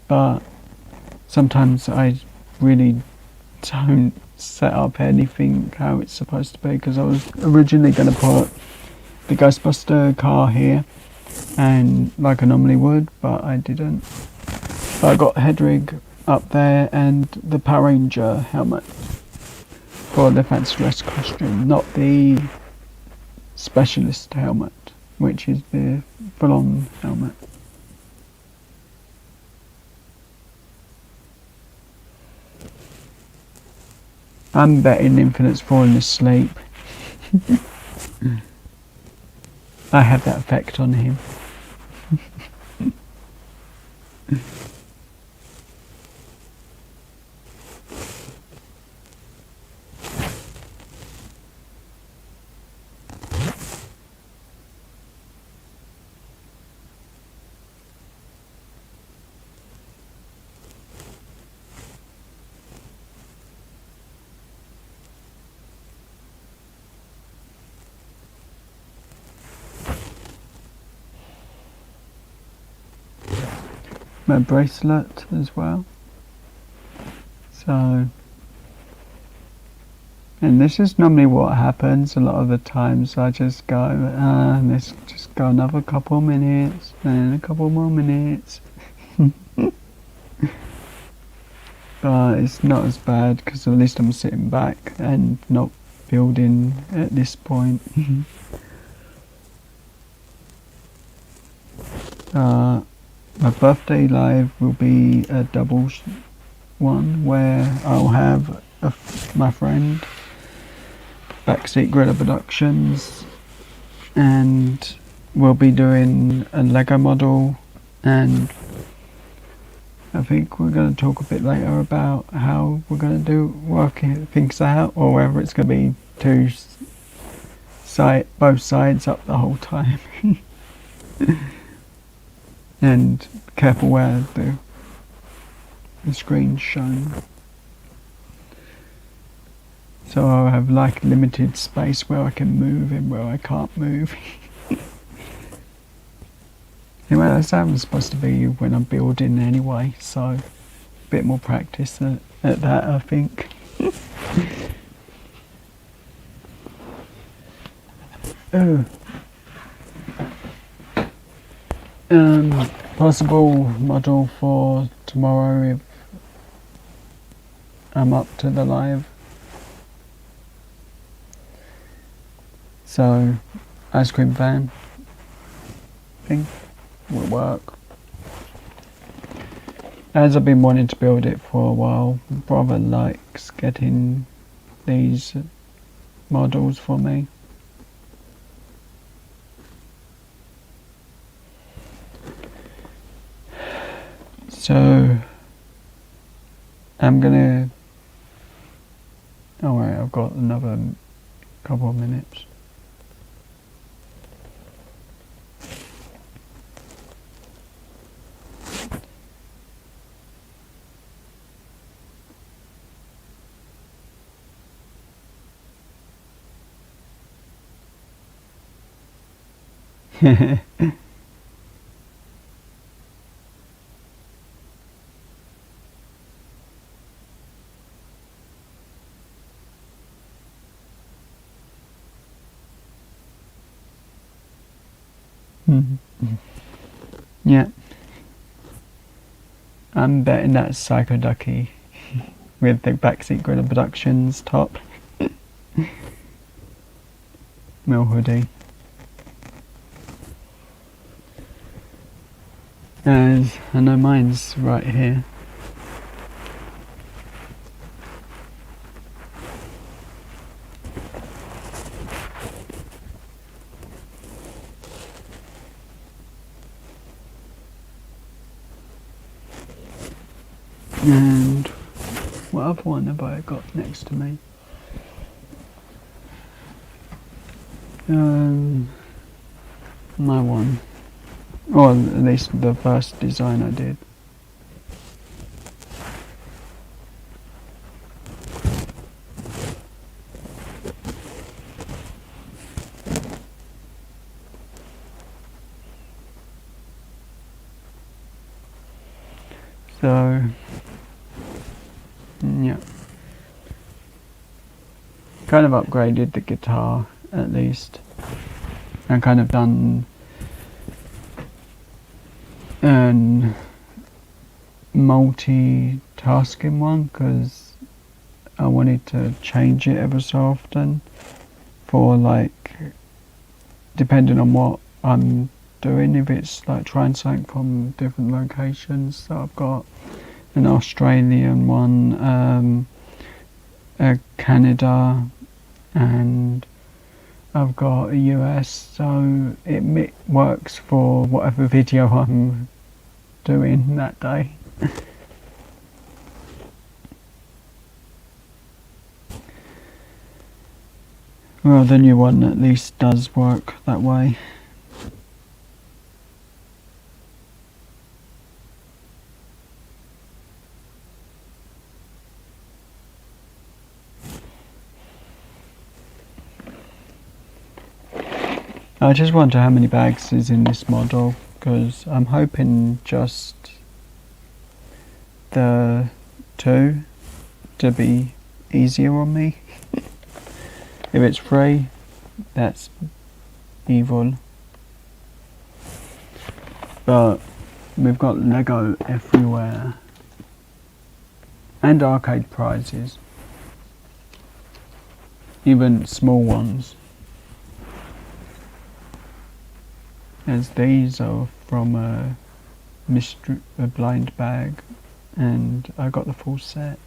Speaker 1: but sometimes I really don't set up anything how it's supposed to be, because I was originally going to put the Ghostbuster car here, and like I normally would, but I didn't. But I got Hedwig up there and the Power Ranger helmet for the fancy dress costume, not the specialist helmet, which is the full-on helmet. I'm betting Infinite's falling asleep. I have that effect on him. My bracelet as well. So, and this is normally what happens a lot of the times. I just go, let's just go another couple of minutes, then a couple more minutes. But it's not as bad because at least I'm sitting back and not building at this point. My birthday live will be a double one where I'll have my friend, Backseat Gorilla Productions, and we'll be doing a Lego model, and I think we're going to talk a bit later about how we're going to work things out, or whether it's going to be 2 both sides up the whole time. And careful where the screen's shown. So I'll have like limited space where I can move and where I can't move. Anyway, that's how it's supposed to be when I'm building anyway, so a bit more practice at that, I think. Oh. Possible model for tomorrow if I'm up to the live. So, ice cream van thing will work. As I've been wanting to build it for a while, brother likes getting these models for me. So I'm gonna. Oh wait, I've got another couple of minutes. Yeah. I'm betting that's Psycho Ducky with the Backseat Gorilla Productions top. Mill hoodie. As I know mine's right here. And what other one have I got next to me? My one. Or at least the first design I did. So, yeah. Kind of upgraded the guitar, at least. And kind of done an multi-tasking one, because I wanted to change it ever so often for like, depending on what I'm doing, if it's like trying something from different locations. So I've got an Australian one, a Canada, and I've got a US, so it works for whatever video I'm doing that day. Well, the new one at least does work that way. I just wonder how many bags is in this model, because I'm hoping just the 2 to be easier on me. If it's 3, that's evil. But we've got Lego everywhere. And arcade prizes. Even small ones. As these are from a blind bag, and I got the full set,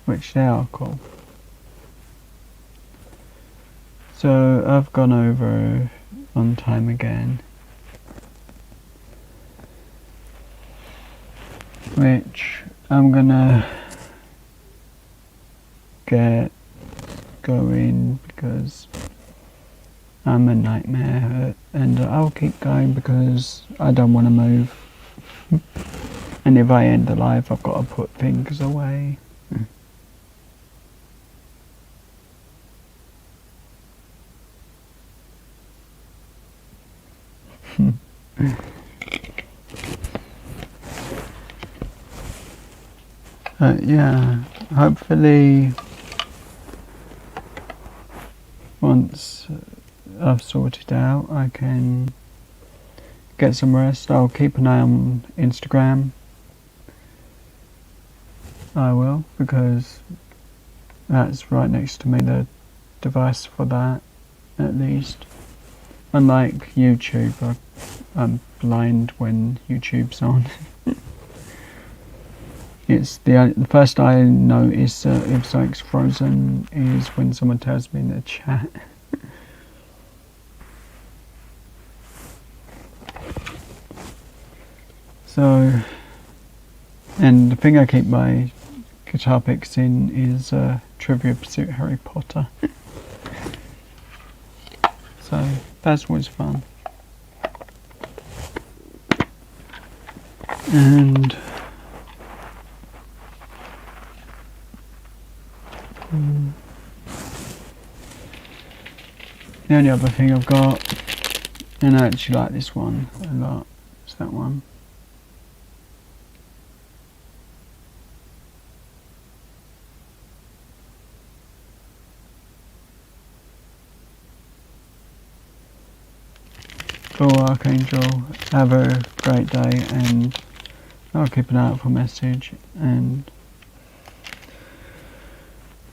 Speaker 1: which they are cool. So I've gone over on time again, which I'm gonna get go in because I'm a nightmare, and I'll keep going because I don't want to move. And if I end the live, I've got to put things away. Yeah, hopefully once I've sorted out, I can get some rest. I'll keep an eye on Instagram. I will, because that's right next to me, the device for that, at least. Unlike YouTube, I'm blind when YouTube's on. It's the first I notice if something's frozen is when someone tells me in the chat. So, and the thing I keep my guitar picks in is Trivial Pursuit Harry Potter. So that's always fun. And the only other thing I've got, and I actually like this one a lot, is that one. Cool, Archangel, have a great day, and I'll keep an eye out for a message, and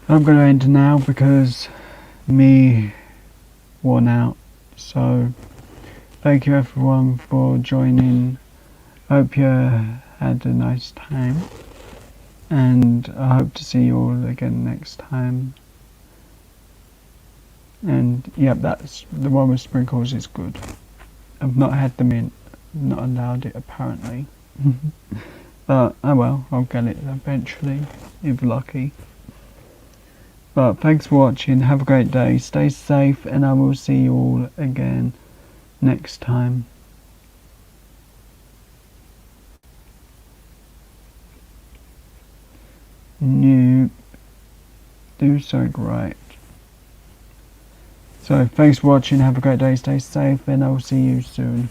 Speaker 1: I'm going to end now because me worn out. So thank you everyone for joining. Hope you had a nice time, and I hope to see you all again next time. And yep, that's the one with sprinkles is good. I've not had the mint, not allowed it apparently. But oh well, I'll get it eventually if lucky. But thanks for watching, have a great day, stay safe, and I will see you all again next time. Nope. Do something right. So thanks for watching, have a great day, stay safe, and I'll see you soon.